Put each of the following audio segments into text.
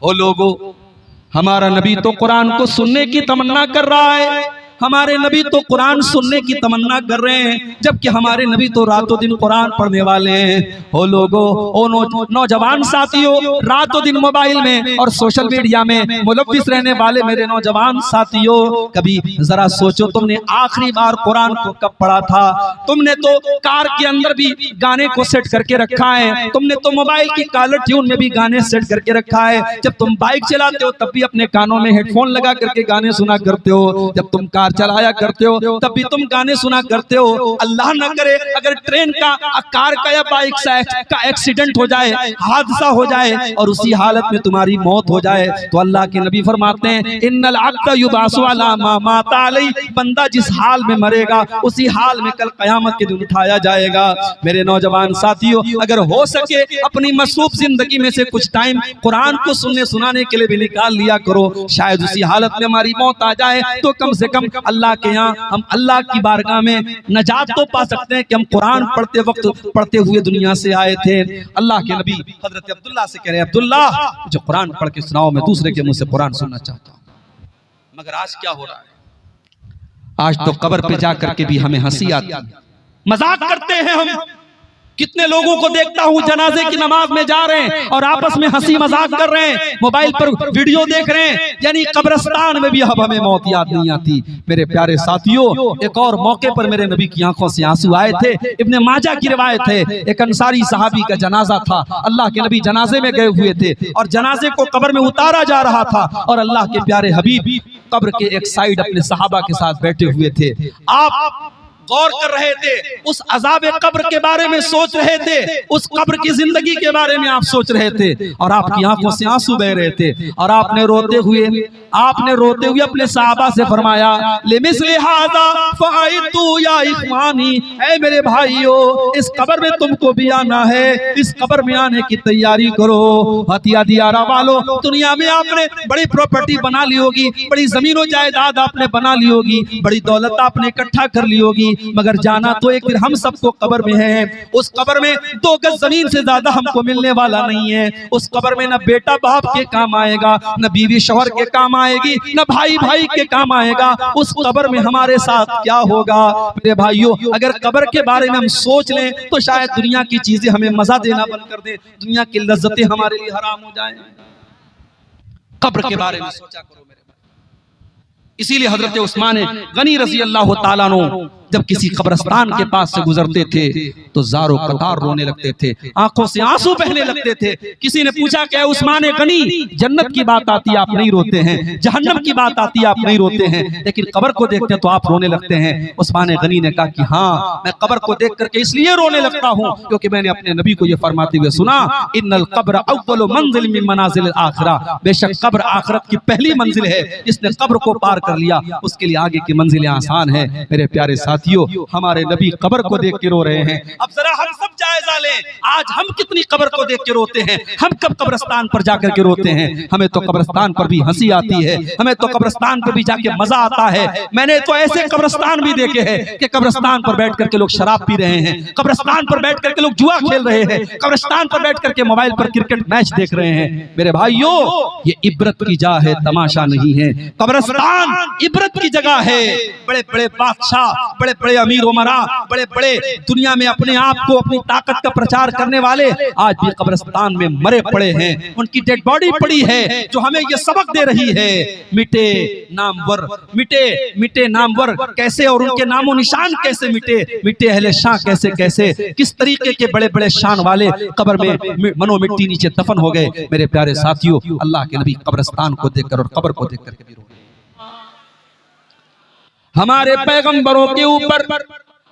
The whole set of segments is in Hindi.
ओ लोगों, हमारा नबी तो कुरान को सुनने की तमन्ना कर रहा है, हमारे नबी तो कुरान सुनने की तमन्ना कर रहे हैं, जबकि हमारे नबी तो रातों दिन कुरान पढ़ने वाले हैं। ओ लोगों, ओ नौजवान साथियों, रातों दिन मोबाइल में और सोशल मीडिया में मुलव्विस रहने वाले मेरे नौजवान साथियों, कभी जरा सोचो तुमने आखिरी बार कुरान को कब पढ़ा था? तुमने तो कार के अंदर भी गाने को सेट करके रखा है, तुमने तो मोबाइल की कॉलर ट्यून में भी गाने सेट करके रखा है, जब तुम बाइक चलाते हो तब भी अपने कानों में हेडफोन लगा करके गाने सुना करते हो, जब तुम कार चलाया करते हो तब भी तुम गाने सुना करते हो। अल्लाह न करे अगर ट्रेन का, कार का या बाइक का एक्सीडेंट हो जाए, हादसा हो जाए और उसी हालत में तुम्हारी मौत हो जाए, तो अल्लाह के नबी फरमाते हैं इन्नल अब्द युबासु अला मा माता अलैहि, बंदा जिस हाल में मरेगा उसी हाल में कल कयामत के दिन उठाया जाएगा। मेरे नौजवान साथियों, अगर हो सके अपनी मसरूफ जिंदगी में से कुछ टाइम कुरान को सुनने सुनाने के लिए भी निकाल लिया करो, शायद उसी हालत में हमारी मौत आ जाए तो कम से कम अल्लाह के यहाँ हम अल्लाह की बारगाह में नजात तो पा सकते हैं कि हम कुरान पढ़ते वक्त पढ़ते हुए दुनिया से आए थे। अल्लाह के नबी हजरत अब्दुल्ला से कह रहे हैं, अब्दुल्ला जो कुरान पढ़ के सुनाओ, मैं दूसरे के मुंह से कुरान सुनना चाहता हूं। मगर आज क्या हो रहा है? आज तो कब्र पे जाकर के भी हमें हंसी आती है, मजाक करते हैं हम। कितने लोगों को देखता हूं जनाजे की नमाज में जा रहे हैं और आपस में हंसी मजाक कर रहे हैं, मोबाइल पर वीडियो देख रहे हैं, यानी कब्रिस्तान में भी अब हमें मौत याद नहीं आती। मेरे प्यारे साथियों, एक और मौके पर मेरे नबी की आंखों से आंसू आए थे। इब्ने माजा की रिवायत है, एक अंसारी सहाबी का जनाजा था, अल्लाह के नबी जनाजे में गए हुए थे और जनाजे को कब्र में उतारा जा रहा था और अल्लाह के प्यारे हबीब कब्र के एक साइड अपने सहाबा के साथ बैठे हुए थे। आप गौर कर रहे थे, उस अजाब कब्र के बारे में सोच रहे थे, उस कब्र की जिंदगी के बारे में आप सोच रहे थे और आपकी आंखों से आंसू बह रहे थे और आपने रोते हुए अपने सहाबा से फरमाया, लिमिस्लि हाज़ा फ़अइतू या इख़वानी, ऐ मेरे भाइयों, इस कब्र में तुमको भी आना है, इस कब्र में आने की तैयारी करो। हथिया दियारा वालों, दुनिया में आपने बड़ी प्रॉपर्टी बना ली होगी, बड़ी जमीनों जायदाद आपने बना ली होगी, बड़ी दौलत आपने इकट्ठा कर ली होगी, मगर जाना तो एक दिन हम सबको कब्र में है। उस कब्र में 2 गज जमीन से ज्यादा हमको मिलने वाला नहीं है। उस कब्र में न बेटा बाप के काम आएगा, न बीवी शौहर के काम आएगी, न भाई भाई के काम आएगा। उस कब्र में हमारे साथ क्या होगा? मेरे भाइयों, अगर कब्र के बारे में हम सोच लें तो शायद दुनिया की चीजें हमें मजा देना बंद कर दे, दुनिया की लज्जतें हमारे लिए हराम हो जाए। कब्र के बारे में सोचा करो मेरे भाई। इसीलिए हजरत उस्मान गनी रज़ी अल्लाह तआला अन्हु जब किसी कब्रिस्तान के पास से गुजरते थे तो ज़ारो कतार रोने लगते थे, आंखों से आंसू बहने लगते थे। किसी ने पूछा क्या उस्मान गनी, जन्नत की बात आती है आप नहीं रोते हैं, जहन्नम की बात आती है आप नहीं रोते हैं, लेकिन कब्र को देखते हैं तो आप रोने लगते हैं? उस्मान गनी ने कहा कि हाँ, मैं कब्र को देख करके इसलिए रोने लगता हूँ क्योंकि मैंने अपने नबी को यह फरमाते हुए सुना, इन्नल कब्र अव्वलु मंजिल मिन मनाजिल आखिरह, बेशक कब्र आखिरत की पहली मंजिल है। जिसने कब्र को पार कर लिया उसके लिए आगे की मंजिलें आसान है। मेरे प्यारे साथियों, हमारे नबी कब्र को देख के रो रहे हैं। अब जरा हम सब जायजा लें, आज हम कितनी कब्र को देख के रोते हैं, हम कब कब्रिस्तान पर जाकर के रोते हैं? हमें तो कब्रिस्तान पर भी हंसी आती है, हमें तो कब्रिस्तान पर भी जाके मजा आता है। मैंने तो ऐसे कब्रिस्तान भी देखे हैं कि कब्रिस्तान पर बैठ करके लोग शराब पी रहे हैं, कब्रिस्तान पर बैठ करके लोग जुआ खेल रहे हैं, कब्रिस्तान पर बैठ करके मोबाइल पर क्रिकेट मैच देख रहे हैं। मेरे भाइयों, ये इबरत की जगह है, तमाशा नहीं है। कब्रिस्तान इबरत की जगह है। बड़े बड़े बादशाह, बड़े बड़े अमीर उमरा, बड़े बड़े दुनिया में अपने आप को, अपनी ताकत का प्रचार करने वाले आज भी कब्रिस्तान में मरे पड़े हैं। उनकी डेड बॉडी पड़ी है जो हमें ये सबक दे रही है, मिटे नामवर, मिटे नामवर कैसे और उनके नामो निशान कैसे मिटे अहले शान कैसे कैसे, किस तरीके के बड़े बड़े शान वाले कब्र में मनो मिट्टी नीचे दफन हो गए। मेरे प्यारे साथियों, अल्लाह के नबी कब्रिस्तान को देखकर और कब्र को देखकर भी रो रहे हैं। हमारे पैगंबरों के ऊपर,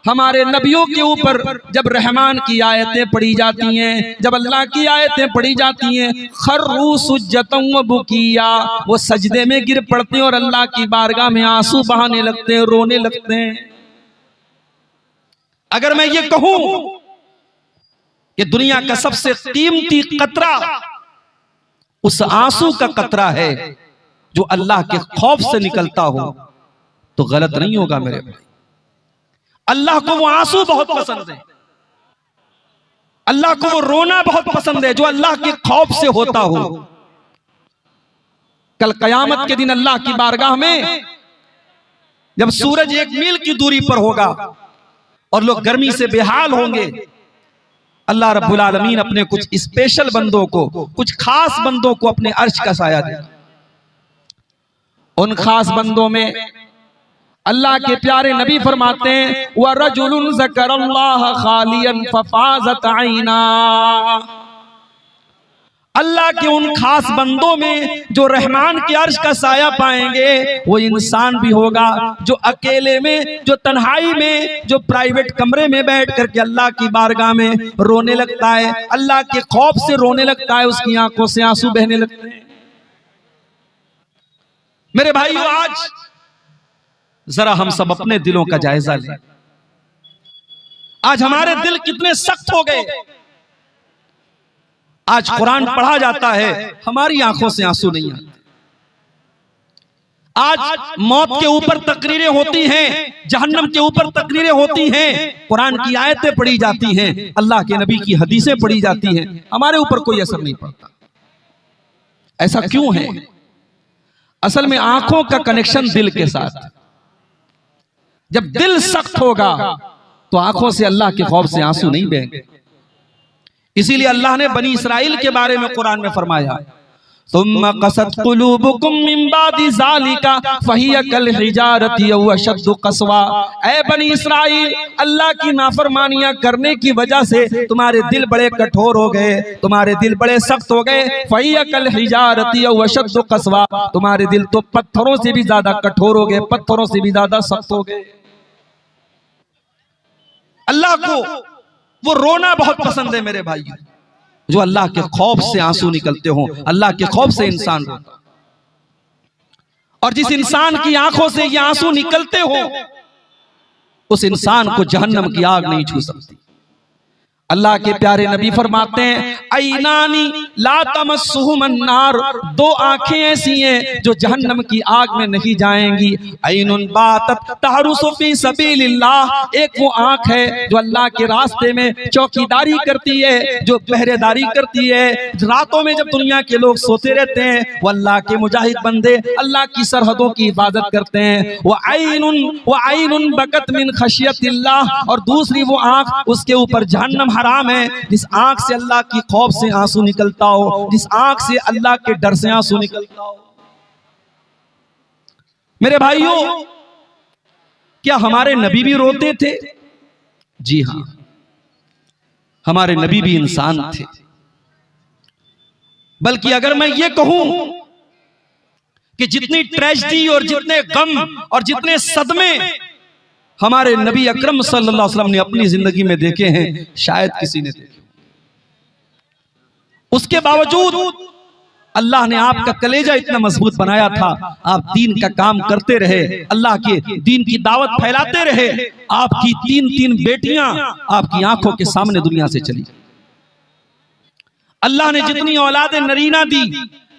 हमारे नबियों के ऊपर जब रहमान की आयतें पढ़ी जाती हैं, जब अल्लाह की आयतें पढ़ी जाती हैं, खर्रू सुज्जतम व बुकिया, वो सजदे में गिर पड़ते हैं और अल्लाह की बारगाह में आंसू बहाने लगते हैं, रोने लगते हैं। अगर मैं ये कहूं कि दुनिया का सबसे कीमती कतरा उस आंसू का कतरा है जो अल्लाह के खौफ से निकलता हो, तो गलत नहीं होगा मेरे भाई। अल्लाह को वो आंसू बहुत पसंद है, अल्लाह को वो रोना बहुत पसंद है जो अल्लाह के खौफ से होता हो। कल कयामत के दिन अल्लाह की बारगाह में जब सूरज 1 मील की दूरी पर होगा और लोग गर्मी से बेहाल होंगे, अल्लाह रब्बुल आलमीन अपने कुछ स्पेशल बंदों को, कुछ खास बंदों को अपने अर्श का साया देगा। उन खास बंदों में अल्लाह के प्यारे नबी फरमाते हैं व रजुलुन ज़करल्लाह खालियन फफाज़त ऐना। अल्लाह के उन खास बंदों में जो रहमान के अर्श का साया पाएंगे वो इंसान भी होगा जो अकेले में, जो तन्हाई में, जो प्राइवेट कमरे में बैठ करके अल्लाह की बारगाह में रोने लगता है, अल्लाह के खौफ से रोने लगता है, उसकी आंखों से आंसू बहने लगते हैं। मेरे भाइयों, आज जरा हम सब अपने दिलों का जायजा लें। आज हमारे दिल कितने सख्त हो गए। आज कुरान पढ़ा जाता है, हमारी आंखों से आंसू नहीं आते। आज मौत के ऊपर तकरीरें होती हैं, जहन्नम के ऊपर तकरीरें होती हैं, कुरान की आयतें पढ़ी जाती हैं, अल्लाह के नबी की हदीसें पढ़ी जाती हैं, हमारे ऊपर कोई असर नहीं पड़ता। ऐसा क्यों है? असल में आंखों का कनेक्शन दिल के साथ। जब दिल सख्त होगा तो आंखों से अल्लाह के खौफ से आंसू नहीं बहेंगे। इसीलिए अल्लाह ने बनी इसराइल के बारे में कुरान में फरमाया सुम्मा क़सत क़ुलूबुकुम मिन बादि ज़ालिका फ़हिय कल हिजारति अव अशद्दु क़स्वा। ऐ बनी इसराइल, अल्लाह की नाफरमानियां करने की वजह से तुम्हारे दिल बड़े कठोर हो गए, तुम्हारे दिल बड़े सख्त हो गए। फ़हिय कल हिजारति अव अशद्दु क़स्वा, तुम्हारे दिल तो पत्थरों से भी ज्यादा कठोर हो गए, पत्थरों से भी ज्यादा सख्त हो गए। अल्लाह को वो रोना बहुत पसंद है मेरे भाइयों, जो अल्लाह के खौफ से आंसू निकलते हो। अल्लाह के खौफ से इंसान रोता, और जिस इंसान की आंखों से ये आंसू निकलते हो उस इंसान को जहन्नम की आग नहीं छू सकती। अल्लाह के प्यारे नबी फरमाते हैं ऐनानी ला तमस्सुहुमन नार, दो आंखें ऐसी हैं जो जहन्नम की आग में नहीं जाएंगी। ऐनुन बातत तहरुसु फी सबीलिल्लाह, एक वो आंख है जो अल्लाह के रास्ते में चौकीदारी करती है, जो पहरेदारी करती है। रातों में जब दुनिया के लोग सोते रहते हैं, वो अल्लाह के मुजाहिद बंदे अल्लाह की सरहदों की हिफाजत करते हैं। वो ऐनुन बकत मिन खशियतिल्लाह, और दूसरी वो आंख, उसके ऊपर जहन्नम हराम है, जिस आंख से अल्लाह की खौफ से आंसू निकलता हो, जिस आंख से अल्लाह के डर से आंसू निकलता हो। मेरे भाइयों, क्या हमारे नबी भी रोते थे? जी हां, हमारे नबी भी इंसान थे। बल्कि अगर मैं ये कहूं कि जितनी ट्रेजेडी और जितने गम और जितने सदमे हमारे नबी अकरम सल्लल्लाहु अलैहि वसल्लम ने अपनी जिंदगी में देखे हैं, शायद किसी ने देखे। उसके बावजूद अल्लाह ने आपका कलेजा इतना मजबूत बनाया था, आप दीन का काम करते रहे, अल्लाह के दीन की दावत फैलाते रहे। आपकी 3 बेटियां आपकी आंखों के सामने दुनिया से चली। अल्लाह ने जितनी औलादे नरीना दी,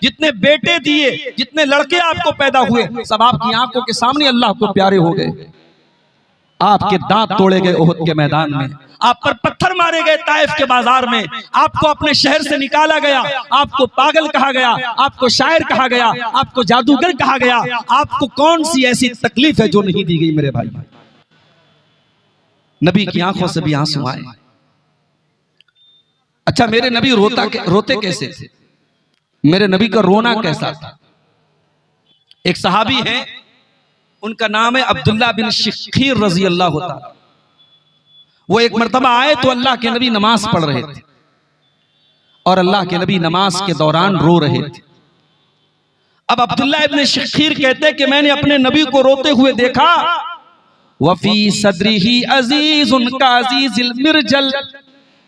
जितने बेटे दिए, जितने लड़के आपको पैदा हुए, सब आपकी आंखों के सामने अल्लाह को प्यारे हो गए। आपके दांत तोड़े गए ओहद के मैदान में, आप पर पत्थर मारे गए ताइफ के बाजार में, आपको अपने शहर से निकाला गया, आपको पागल कहा गया, आपको शायर कहा गया, आपको जादूगर कहा गया। आपको कौन सी ऐसी तकलीफ है जो नहीं दी गई मेरे भाई? नबी की आंखों से भी आंसू आए। अच्छा, मेरे नबी रोते कैसे थे? मेरे नबी का रोना कैसा था? एक सहाबी है, उनका नाम है अब्दुल्ला बिन शिखीर रजी अल्लाह ताला। वो एक मर्तबा आए तो अल्लाह के नबी नमाज पढ़ रहे थे, और अल्लाह के नबी नमाज के दौरान रो रहे थे। अब अब्दुल्ला इब्न शिखीर कहते हैं कि मैंने अपने नबी को रोते हुए देखा। वफी सदरिही अजीजुन का अजीजिल मिर्जल,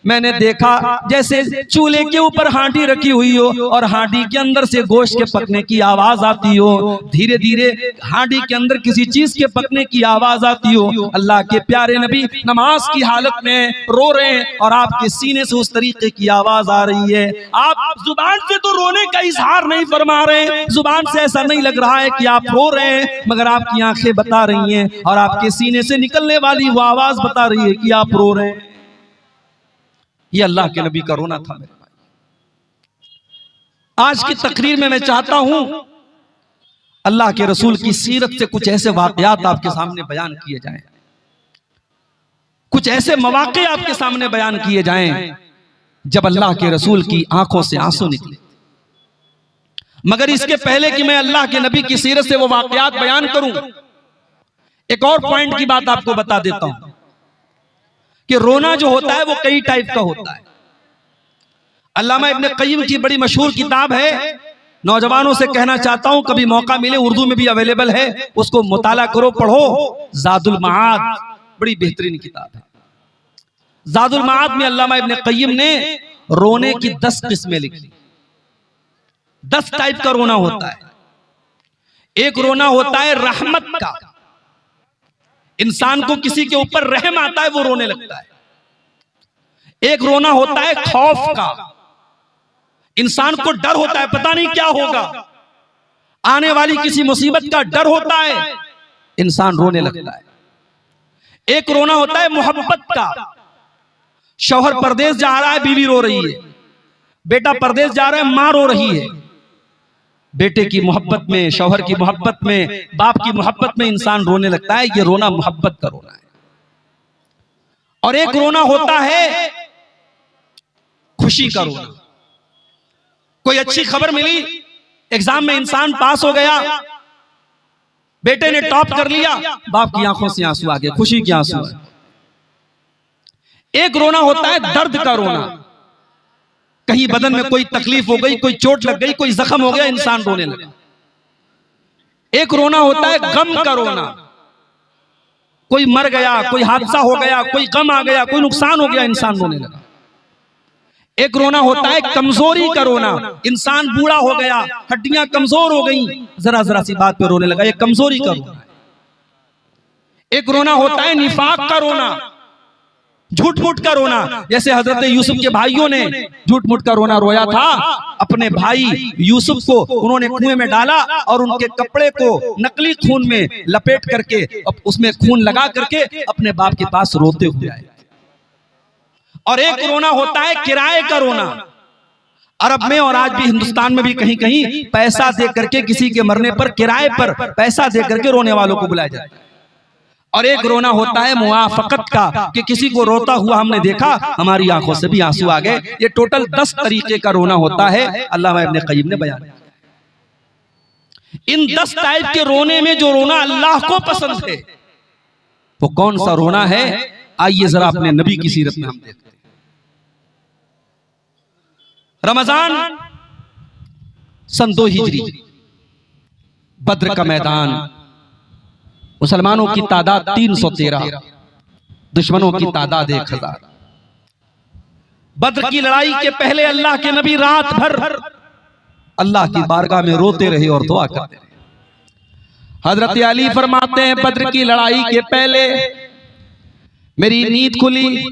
मैंने देखा जैसे चूल्हे के ऊपर हांडी रखी हुई हो और हांडी के अंदर से गोश्त के पकने की आवाज आती हो, धीरे धीरे हांडी के अंदर किसी चीज के पकने की आवाज आती हो। अल्लाह के प्यारे नबी नमाज की हालत में रो रहे हैं और आपके सीने से उस तरीके की आवाज आ रही है। आप जुबान से तो रोने का इजहार नहीं फरमा रहे, जुबान से ऐसा नहीं लग रहा है कि आप रो रहे हैं, मगर आपकी आंखें बता रही हैं और आपके सीने से निकलने वाली वो आवाज बता रही है कि आप रो रहे हैं। ये अल्लाह के नबी का रोना था मेरे भाई। आज की तकरीर में मैं चाहता हूं अल्लाह के रसूल की सीरत से कुछ ऐसे वाकयात आपके सामने बयान किए जाएं, कुछ ऐसे मौके आपके सामने बयान किए जाएं जब अल्लाह के रसूल की आंखों से आंसू निकले। मगर इसके पहले कि मैं अल्लाह के नबी की सीरत से वो वाकयात बयान करूं, एक और पॉइंट की बात आपको बता देता हूं कि रोना जो होता है वो कई टाइप का होता है। अल्लामा इब्ने क़य्यिम की बड़ी मशहूर किताब है, नौजवानों से कहना चाहता हूं कभी मौका मिले, उर्दू में भी अवेलेबल है, उसको मुताला करो, पढ़ो। ज़ादुल मआद बड़ी बेहतरीन किताब है। ज़ादुल मआद में अल्लामा इब्ने क़य्यिम ने रोने की 10 किस्में लिखी। 10 टाइप का रोना होता है। एक रोना होता है रहमत का, इंसान को किसी के ऊपर रहम आता है वो रोने लगता है। एक रोना होता है खौफ का, इंसान को डर होता है, पता नहीं क्या होगा, आने वाली किसी मुसीबत का डर होता है, इंसान रोने लगता है। एक रोना होता है मोहब्बत का, शौहर परदेश जा रहा है, बीवी रो रही है, बेटा परदेश जा रहा है, मां रो रही है। बेटे की मोहब्बत में, शौहर की मोहब्बत में, बाप की मोहब्बत में इंसान रोने लगता है, ये रोना मोहब्बत का रोना है। और एक रोना होता है खुशी का रोना। कोई अच्छी खबर मिली, एग्जाम में इंसान पास हो गया, बेटे ने टॉप कर लिया, बाप की आंखों से आंसू आ गए, खुशी के आंसू। एक रोना होता है दर्द का रोना, कहीं बदन में कोई तकलीफ हो गई, कोई चोट लग गई, कोई जख्म हो गया, इंसान रोने लगा। एक रोना होता है गम का रोना, कोई मर गया, कोई हादसा हो गया, कोई गम आ गया, कोई नुकसान हो गया, इंसान रोने लगा। एक रोना होता है कमजोरी का रोना, इंसान बूढ़ा हो गया, हड्डियां कमजोर हो गई, जरा जरा सी बात पे रोने लगा, ये कमजोरी का रोना है। एक रोना होता है निफाक का रोना, झूठ मूठ का रोना, जैसे हजरत यूसुफ के भाइयों ने झूठ मूठ का रोना रोया था। अपने भाई यूसुफ को उन्होंने कुएं में डाला और उनके कपड़े को नकली खून में लपेट करके, उसमें खून लगा करके अपने बाप के पास रोते हुए आए। और एक रोना होता है किराए का रोना, अरब में और आज भी हिंदुस्तान में भी कहीं कहीं पैसा दे करके किसी के मरने पर किराए पर पैसा दे करके रोने वालों को बुलाया जाता है। और एक रोना होता है मुआफकत का, कि किसी को रोता हुआ हमने देखा, हमारी आंखों से भी आंसू आ गए। ये टोटल 10 तरीके का रोना होता है, अल्लामा इब्ने क़य्यिम ने बयान किया। इन 10 टाइप के रोने में जो रोना अल्लाह को पसंद है वो कौन सा रोना है, आइए जरा अपने नबी की सीरत में हम देखते हैं। रमजान सन 2 हिजरी, बद्र का मैदान, मुसलमानों की तादाद 313, दुश्मनों की तादाद 1000। बद्र की लड़ाई के पहले अल्लाह के नबी रात भर अल्लाह की बारगाह में रोते रहे और दुआ करते रहे। हजरत अली फरमाते हैं, बद्र की लड़ाई के पहले मेरी नींद खुली,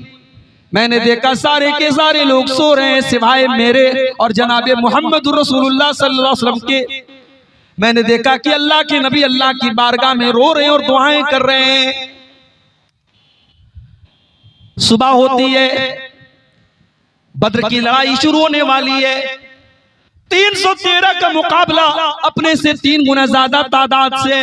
मैंने देखा सारे के सारे लोग सो रहे हैं सिवाय मेरे और जनाबे मोहम्मद रसूलुल्लाह सल्लल्लाहु अलैहि वसल्लम के। मैंने देखा कि अल्लाह के नबी अल्लाह की बारगाह में रो रहे हैं और दुआएं कर रहे हैं। सुबह होती है, बद्र की लड़ाई शुरू होने वाली है। 313 का मुकाबला अपने से 3 गुना ज्यादा तादाद से।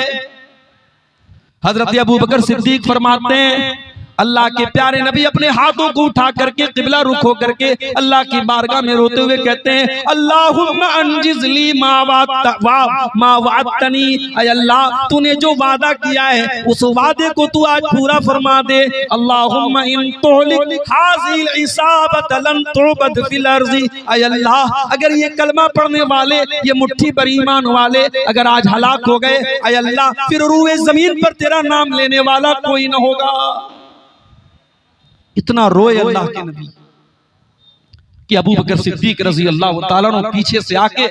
हजरत अबू बकर सिद्दीक फरमाते हैं, अल्लाह के प्यारे नबी अपने हाथों को उठा करके किबला रुख हो करके अल्लाह की बारगाह में रोते हुए कहते हैं, अल्लाहुम्मा अंजिज़ली मा वअदतनी, ऐ अल्लाह तूने जो वादा किया है उस वादे को तू आज पूरा फरमा दे। अल्लाहुम्मा इन तुहलिक हाज़िल इसाबत लन तुबद फिल अर्ज़ि, ऐ अल्लाह अगर ये कलमा पढ़ने वाले, ये मुट्ठी पर ईमान वाले अगर आज हलाक हो गए, ऐ अल्लाह फिर रूए जमीन पर तेरा नाम लेने वाला कोई न होगा। इतना रोए अल्लाह के नबी कि अबू बकर सिद्दीक रजी अल्लाह तआला अन्हु पीछे से आके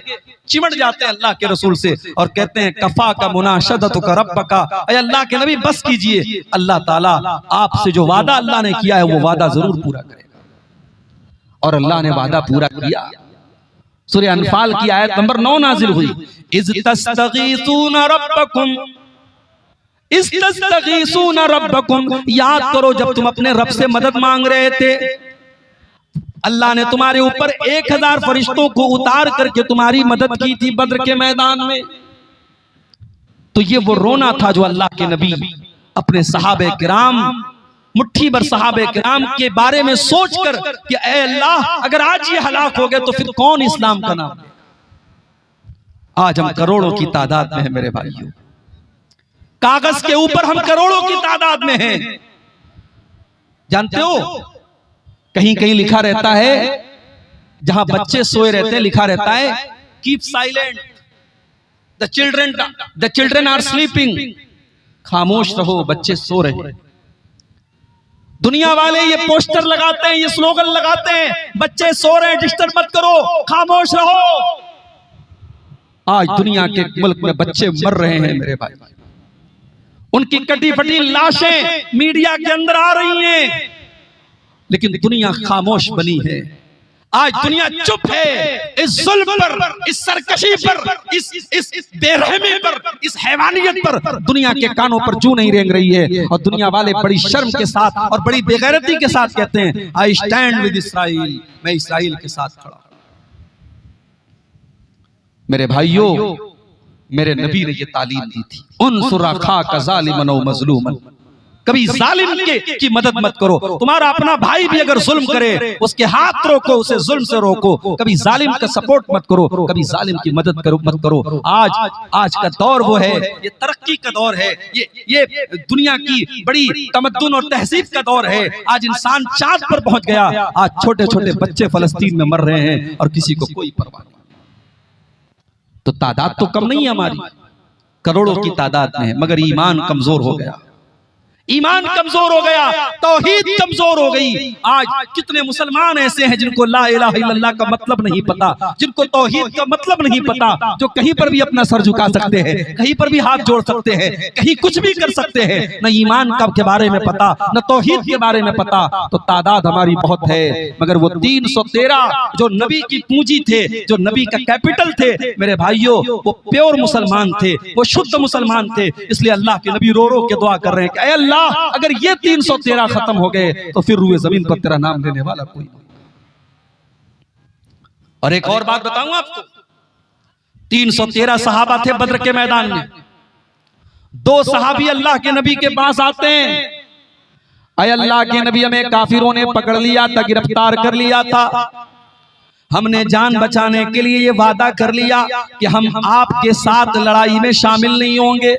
चिमट जाते हैं अल्लाह के रसूल से और कहते हैं, कफा का मुनाशदतु का रब्बका, ऐ अल्लाह के नबी बस कीजिए, अल्लाह ताला आपसे जो वादा अल्लाह ने किया है वो वादा जरूर पूरा करेगा। और अल्लाह ने वादा पूरा किया। सूरह अनफाल की आयत नंबर 9 नाजिल हुई, इज़ तस्तगीसूना रब्बकुम, इस्तगीसूना रब्बकुम, याद करो जब तुम अपने रब से मदद मांग रहे थे, अल्लाह ने तुम्हारे ऊपर 1000 फरिश्तों को उतार करके तुम्हारी मदद की थी बद्र के मैदान में। तो ये वो रोना था जो अल्लाह के नबी अपने सहाबे किराम, मुट्ठी भर सहाबे किराम के बारे में सोचकर कि ऐ अल्लाह, अगर आज ये हलाक हो गए तो फिर कौन इस्लाम का नाम ले। आज हम करोड़ों की तादाद में हैं मेरे भाइयों, कागज के ऊपर हम करोड़ों की तादाद में हैं। जानते हो कहीं कहीं लिखा रहता है, जहां बच्चे सोए रहते हैं, लिखा रहता है keep silent, the children are sleeping, खामोश रहो, बच्चे सो रहे। दुनिया वाले ये पोस्टर लगाते हैं, ये स्लोगन लगाते हैं, बच्चे सो रहे हैं, डिस्टर्ब मत करो, खामोश रहो। आज दुनिया के मुल्क में बच्चे मर रहे हैं मेरे भाई, उनकी कटी फटी लाशें मीडिया के अंदर आ रही हैं, लेकिन दुनिया खामोश बनी है। आज दुनिया चुप है इस जुल्म पर, इस सरकशी पर, इस बेरहमी पर, इस हैवानियत पर दुनिया के कानों पर जू नहीं रेंग रही है। और दुनिया वाले बड़ी शर्म के साथ और बड़ी बेगैरती के साथ कहते हैं आई स्टैंड विद इसराइल, मैं इसराइल के साथ खड़ा। मेरे भाइयों, मेरे नबी ने ये तालीम दी थी, उनसुर अखाका ज़ालिमन व मज़लूमन, कभी जालिम की मदद मत करो। तुम्हारा अपना भाई भी अगर जुल्म करे, उसके हाथ रोको, उसे जुल्म से रोको। कभी जालिम का सपोर्ट मत करो, कभी जालिम की मदद मत करो। आज का दौर वो है, ये तरक्की का दौर है, ये दुनिया की बड़ी तमद्दुन और तहजीब का दौर है। आज इंसान चांद पर पहुंच गया, आज छोटे छोटे बच्चे फलस्तीन में मर रहे हैं और किसी को कोई परवाह नहीं। तो तादाद तो कम नहीं है हमारी, करोड़ों की तादाद में है, मगर ईमान कमजोर हो गया, ईमान कमजोर हो गया, तौहीद कमजोर हो गई। आज कितने मुसलमान ऐसे हैं जिनको ला इलाहा इल्लल्लाह का मतलब नहीं पता, जिनको तौहीद का मतलब नहीं पता, जो कहीं पर भी अपना सर झुका सकते हैं, कहीं पर भी हाथ जोड़ सकते हैं, कहीं कुछ भी कर सकते हैं, न ईमान का के बारे में पता, न तौहीद के बारे में पता। तो तादाद हमारी बहुत है, मगर वो 313 जो नबी की पूंजी थे, जो नबी का कैपिटल थे मेरे भाइयों, वो प्योर मुसलमान थे, वो शुद्ध मुसलमान थे। इसलिए अल्लाह के नबी रो रो के दुआ कर रहे हैं कि ऐ अल्लाह, अगर ये 313 खत्म हो गए तो फिर रूए जमीन पर तेरा नाम लेने वाला कोई नहीं। और एक और बात बताऊं आपको, 313 सहाबा थे बद्र के मैदान में, 2 सहाबी अल्लाह के नबी के पास आते हैं, ऐ अल्लाह के नबी, हमें काफिरों ने पकड़ लिया था, गिरफ्तार कर लिया था, हमने जान बचाने के लिए ये वादा कर लिया कि हम आपके साथ लड़ाई में शामिल नहीं होंगे।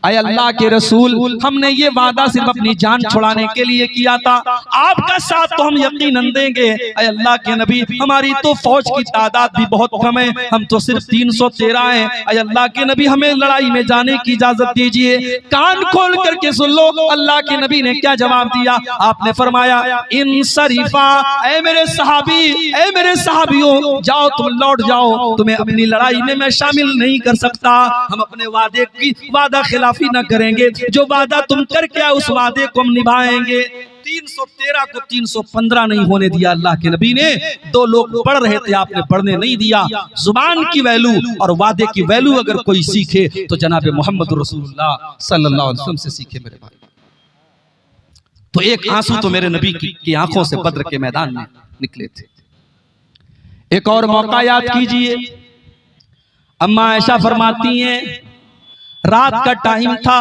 ऐ अल्लाह के रसूल, हमने ये वादा सिर्फ अपनी जान छुड़ाने के लिए किया था, आपका साथ तो हम यकीनन देंगे। ऐ अल्लाह के नबी, हमारी तो फौज की तादाद भी बहुत कम है, हम तो सिर्फ 313 हैं। ऐ अल्लाह के नबी, हमें लड़ाई में जाने की इजाजत दीजिए। कान खोल करके सुन लो, अल्लाह के नबी ने क्या जवाब दिया। आपने फरमाया इन शरीफा, ऐ मेरे सहाबी, ऐ मेरे सहाबियों, जाओ तुम लौट जाओ, तुम्हें अपनी लड़ाई में मैं शामिल नहीं कर सकता। हम अपने वादा खिलाफ न करेंगे, जो वादा तुम करके आए उस वादे को हम निभाएंगे। 313 को 315 नहीं होने दिया अल्लाह के नबी ने। 2 लोग पढ़ रहे थे, आपने पढ़ने नहीं दिया। जुबान की वैल्यू और वादे की वैल्यू अगर कोई सीखे तो जनाब मोहम्मद रसूलुल्लाह सल्लल्लाहु अलैहि वसल्लम से सीखे मेरे भाई। तो एक आंसू तो मेरे नबी की आंखों से बद्र के मैदान में निकले थे। एक और मौका याद कीजिए, अम्मा आयशा फरमाती हैं, रात का टाइम था,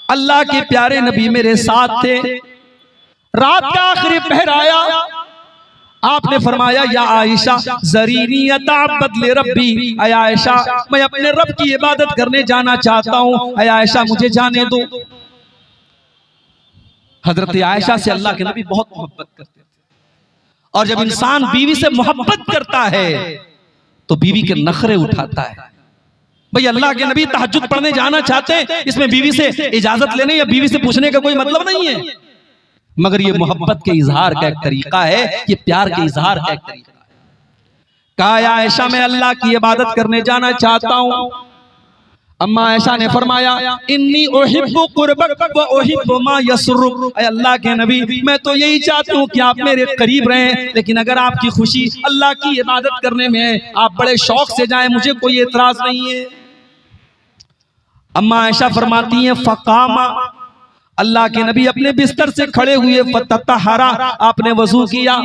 अल्लाह के प्यारे नबी मेरे साथ थे, रात का आखिरी पहर आया, आपने फरमाया या आयशा ज़रीनी अताअब्बद ले रब्बी, ऐ आयशा मैं अपने रब की इबादत करने जाना चाहता हूँ, ऐ आयशा मुझे जाने दो। हजरत आयशा से अल्लाह के नबी बहुत मोहब्बत करते थे, और जब इंसान बीवी से मोहब्बत करता है तो बीवी के नखरे उठाता है। भाई अल्लाह के नबी तहज्जुद पढ़ने जाना चाहते हैं, इसमें बीवी से इजाजत लेने या बीवी से पूछने का कोई मतलब नहीं है, मगर ये मोहब्बत के इजहार का एक तरीका है, ये प्यार के इजहार का एक तरीका है। कहा आयशा मैं अल्लाह की इबादत करने जाना चाहता हूँ। अम्मा आयशा ने फरमाया इन्नी उहिब्बु कुर्बक व उहिब्बु मा यसरुक, ऐ अल्लाह के नबी मैं तो यही चाहती हूँ कि आप मेरे करीब रहें, लेकिन अगर आपकी खुशी अल्लाह की इबादत करने में है, आप बड़े शौक से जाएं, मुझे कोई एतराज नहीं है। अम्मा आयशा फरमाती हैं फकामा, अल्लाह के नबी अपने बिस्तर से खड़े हुए, फततहरा आपने वजू किया,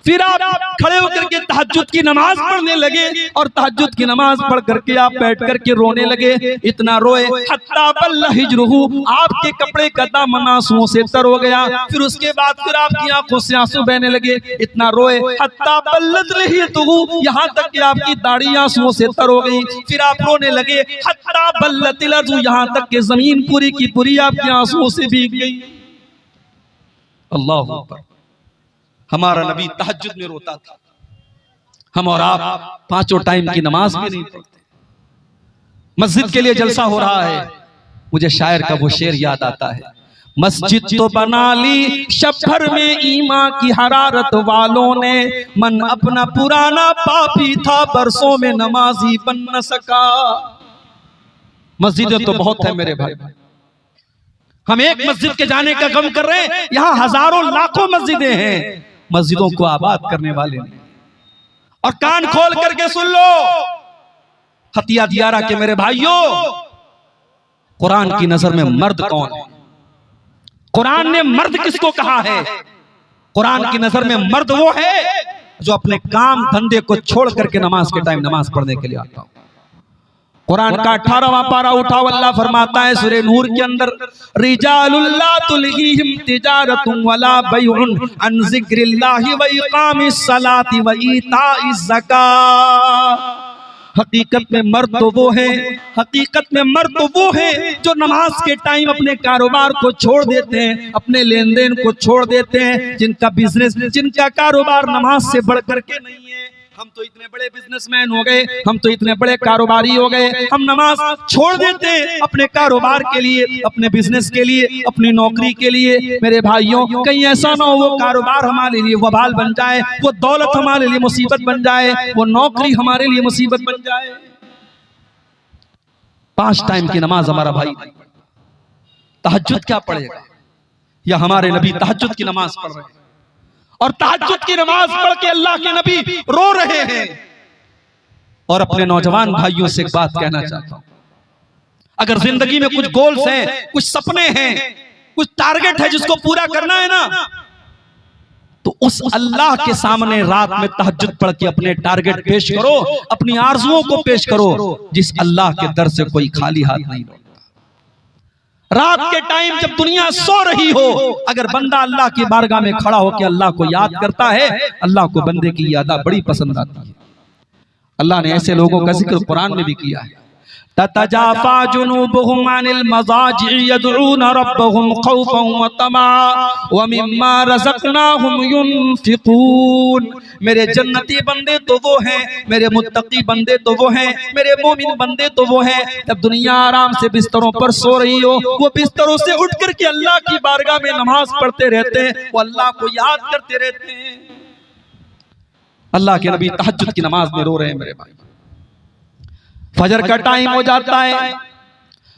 फिर आप खड़े होकर के तहज्जुद की नमाज पढ़ने लगे और तहज्जुद की नमाज पढ़ करके आप बैठ करके रोने लगे। इतना रोए हत्ता बल्ला हिजरुहु, आपके कपड़े का दामन आंसुओं से तर हो गया। फिर उसके बाद फिर आपकी आंखों से आंसू बहने लगे। इतना रोए हत्ता बल्लत लहियतुहु, यहाँ तक कि आपकी दाढ़ी आंसुओं से तर हो गई। फिर आप रोने लगे हत्ता बल्लतिल अर्ज़ु, यहाँ तक कि जमीन पूरी की पूरी आपके आंसुओं से भीग गई। अल्लाह अकबर। हमारा नबी तहज्जुद में रोता था। हम और आप पांचों टाइम की नमाज भी नहीं पढ़ते। मस्जिद के लिए जलसा हो रहा है, मुझे शायर का वो शेर याद आता है, मस्जिद तो बना ली शब भर में ईमान की हरारत वालों ने, मन अपना पुराना पापी था बरसों में नमाजी बन न सका। मस्जिदें तो बहुत है मेरे भाई, हम एक मस्जिद के जाने का गम कर रहे हैं, यहां हजारों लाखों मस्जिदें हैं। मस्जिदों को आबाद करने वाले नहीं। और कान खोल करके सुन लो हतिया दियारा के मेरे भाइयों, कुरान की नजर में मर्द कौन है? कुरान ने मर्द किसको कहा है? कुरान की नजर में मर्द वो है जो अपने काम धंधे को छोड़ करके नमाज के टाइम नमाज पढ़ने के लिए आता हो। कुरान का 18वां पारा उठाओ, अल्लाह फरमाता है सूरह नूर के अंदर, रिजालुल ला तुल्हीहिम तिजारतुन वला बैउन अन जिक्रिल्लाहि व इकामिस सलाति व ईताइज ज़कात। हकीकत में मर्द तो वो है, हकीकत में मर्द तो वो है जो नमाज के टाइम अपने कारोबार को छोड़ देते हैं, अपने लेन देन को छोड़ देते हैं, जिनका बिजनेस, जिनका कारोबार नमाज से बढ़ करके नहीं है। हम तो इतने बड़े बिजनेसमैन हो गए, हम तो इतने बड़े कारोबारी हो गए, हम नमाज छोड़ देते हैं अपने कारोबार के लिए, अपने बिजनेस के लिए, अपनी नौकरी के लिए। मेरे भाइयों, कहीं ऐसा ना हो वो कारोबार हमारे लिए वबाल बन जाए, वो दौलत हमारे लिए मुसीबत बन जाए, वो नौकरी हमारे लिए मुसीबत बन जाए। 5 टाइम की नमाज हमारा भाई नहीं पढ़ता, तहज्जुद क्या पढ़ेगा? या हमारे नबी तहज्जुद की नमाज पढ़ रहे हैं और तहज्जुद की नमाज पढ़ के अल्लाह के नबी रो रहे हैं। और अपने नौजवान भाइयों से एक बात कहना चाहता हूं, अगर जिंदगी में कुछ गोल्स हैं, कुछ सपने हैं, कुछ टारगेट है जिसको पूरा करना है ना, तो उस अल्लाह के सामने रात में तहज्जुद पढ़ के अपने टारगेट पेश करो, अपनी आरजुओं को पेश करो, जिस अल्लाह के दर से कोई खाली हाथ नहीं लौटता। रात के टाइम जब दुनिया सो रही हो, अगर बंदा अल्लाह की बारगाह में खड़ा होकर अल्लाह को याद करता है, अल्लाह को बंदे की यादा बड़ी पसंद आती है। अल्लाह ने ऐसे लोगों का जिक्र कुरान में भी किया है, ततजाफा जुनूबुहुम अनिल मज़ाजि'i यदऊना रब्बहुम खौफन व तमअन व मिम्मा रज़क़नाहुम युनफ़िक़ून। मेरे जन्नती बंदे तो वो हैं, मेरे मुत्तकी बंदे तो वो हैं, मेरे मोमिन बंदे तो वो हैं, जब दुनिया आराम से बिस्तरों पर सो रही हो, वो बिस्तरों से उठ करके अल्लाह की बारगाह में नमाज पढ़ते रहते हैं, वो अल्लाह को याद करते रहते हैं। अल्लाह के नबी तहज्जुद की नमाज में रो रहे हैं मेरे भाई। फजर का टाइम हो जाता है,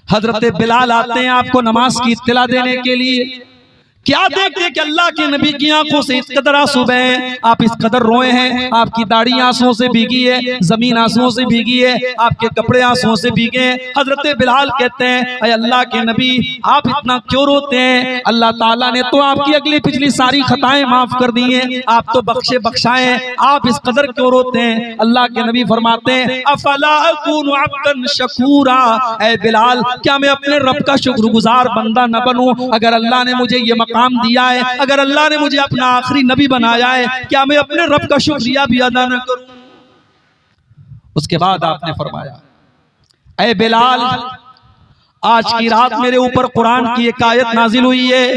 हजरत बिलाल आते हैं आपको नमाज की इत्तला देने के लिए। क्या देखते कि अल्लाह के नबी की आंखों से इस कदर आंसू बहे, आप इस कदर रोए हैं, आपकी दाढ़ी आंसुओं से भीगी है, जमीन आंसुओं से भीगी है, आपके कपड़े आंसुओं से भीगे हैं। हजरत बिलाल कहते हैं, अरे अल्लाह के नबी आप इतना क्यों रोते हैं? अल्लाह ताला ने तो आपकी अगली पिछली सारी खताएं माफ कर दी हैं, आप तो बख्शे बख्शाए, आप इस कदर क्यों रोते हैं? अल्लाह के नबी फरमाते हैं, अफला अकूनु अब्दन शकूरा, ऐ बिलाल क्या मैं अपने रब का शुक्रगुजार बंदा न बनूं? अगर अल्लाह ने मुझे ये काम दिया है, अगर अल्लाह ने मुझे अपना आखिरी नबी बनाया है, क्या मैं अपने रब का शुक्रिया भी अदा न करूं? उसके बाद आपने फरमाया, ऐ बिलाल आज की रात मेरे ऊपर कुरान की एक आयत नाजिल हुई है,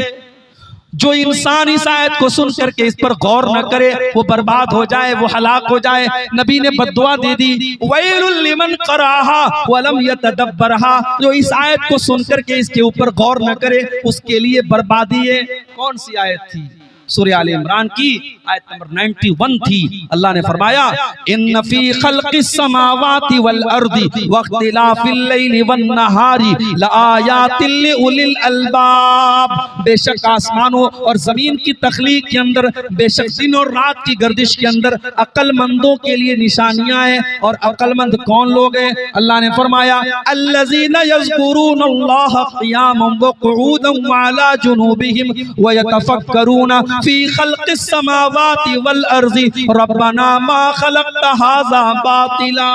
जो इंसान इस आयत को सुन करके इस पर गौर न करे वो बर्बाद हो जाए, वो हलाक हो जाए। नबी ने बद्दुआ दे दी, वैलुल लिमन क़राहा वलम यतदब्बरहा, जो इस आयत को सुन करके इसके ऊपर गौर न करे उसके लिए बर्बादी है। कौन सी आयत थी? सूरह आले इमरान की आयत नंबर 91 थी। अल्लाह ने फरमाया, इन्न फी खल्क़िस समावाति वल अर्दि वख्तिलाफिल लैलि वन नहारी लआयातिल लिउलिल अलबाब। बेशक आसमानों और जमीन की तख्लीक के अंदर, बेशक दिन और रात की गर्दिश के अंदर अक्लमंदों के लिए निशानियां हैं। और अक्लमंद कौन लोग हैं? अल्लाह ने फरमाया, अल्लज़ीना यज़कुरूनल्लाह क़ियामन व क़ुऊदन व अला जुनूबिहिम व यतफ़क्करून फी खल्क़िस समावाति वल अर्ज़ि रब्बना मा खलक़्त हाज़ा बातिला।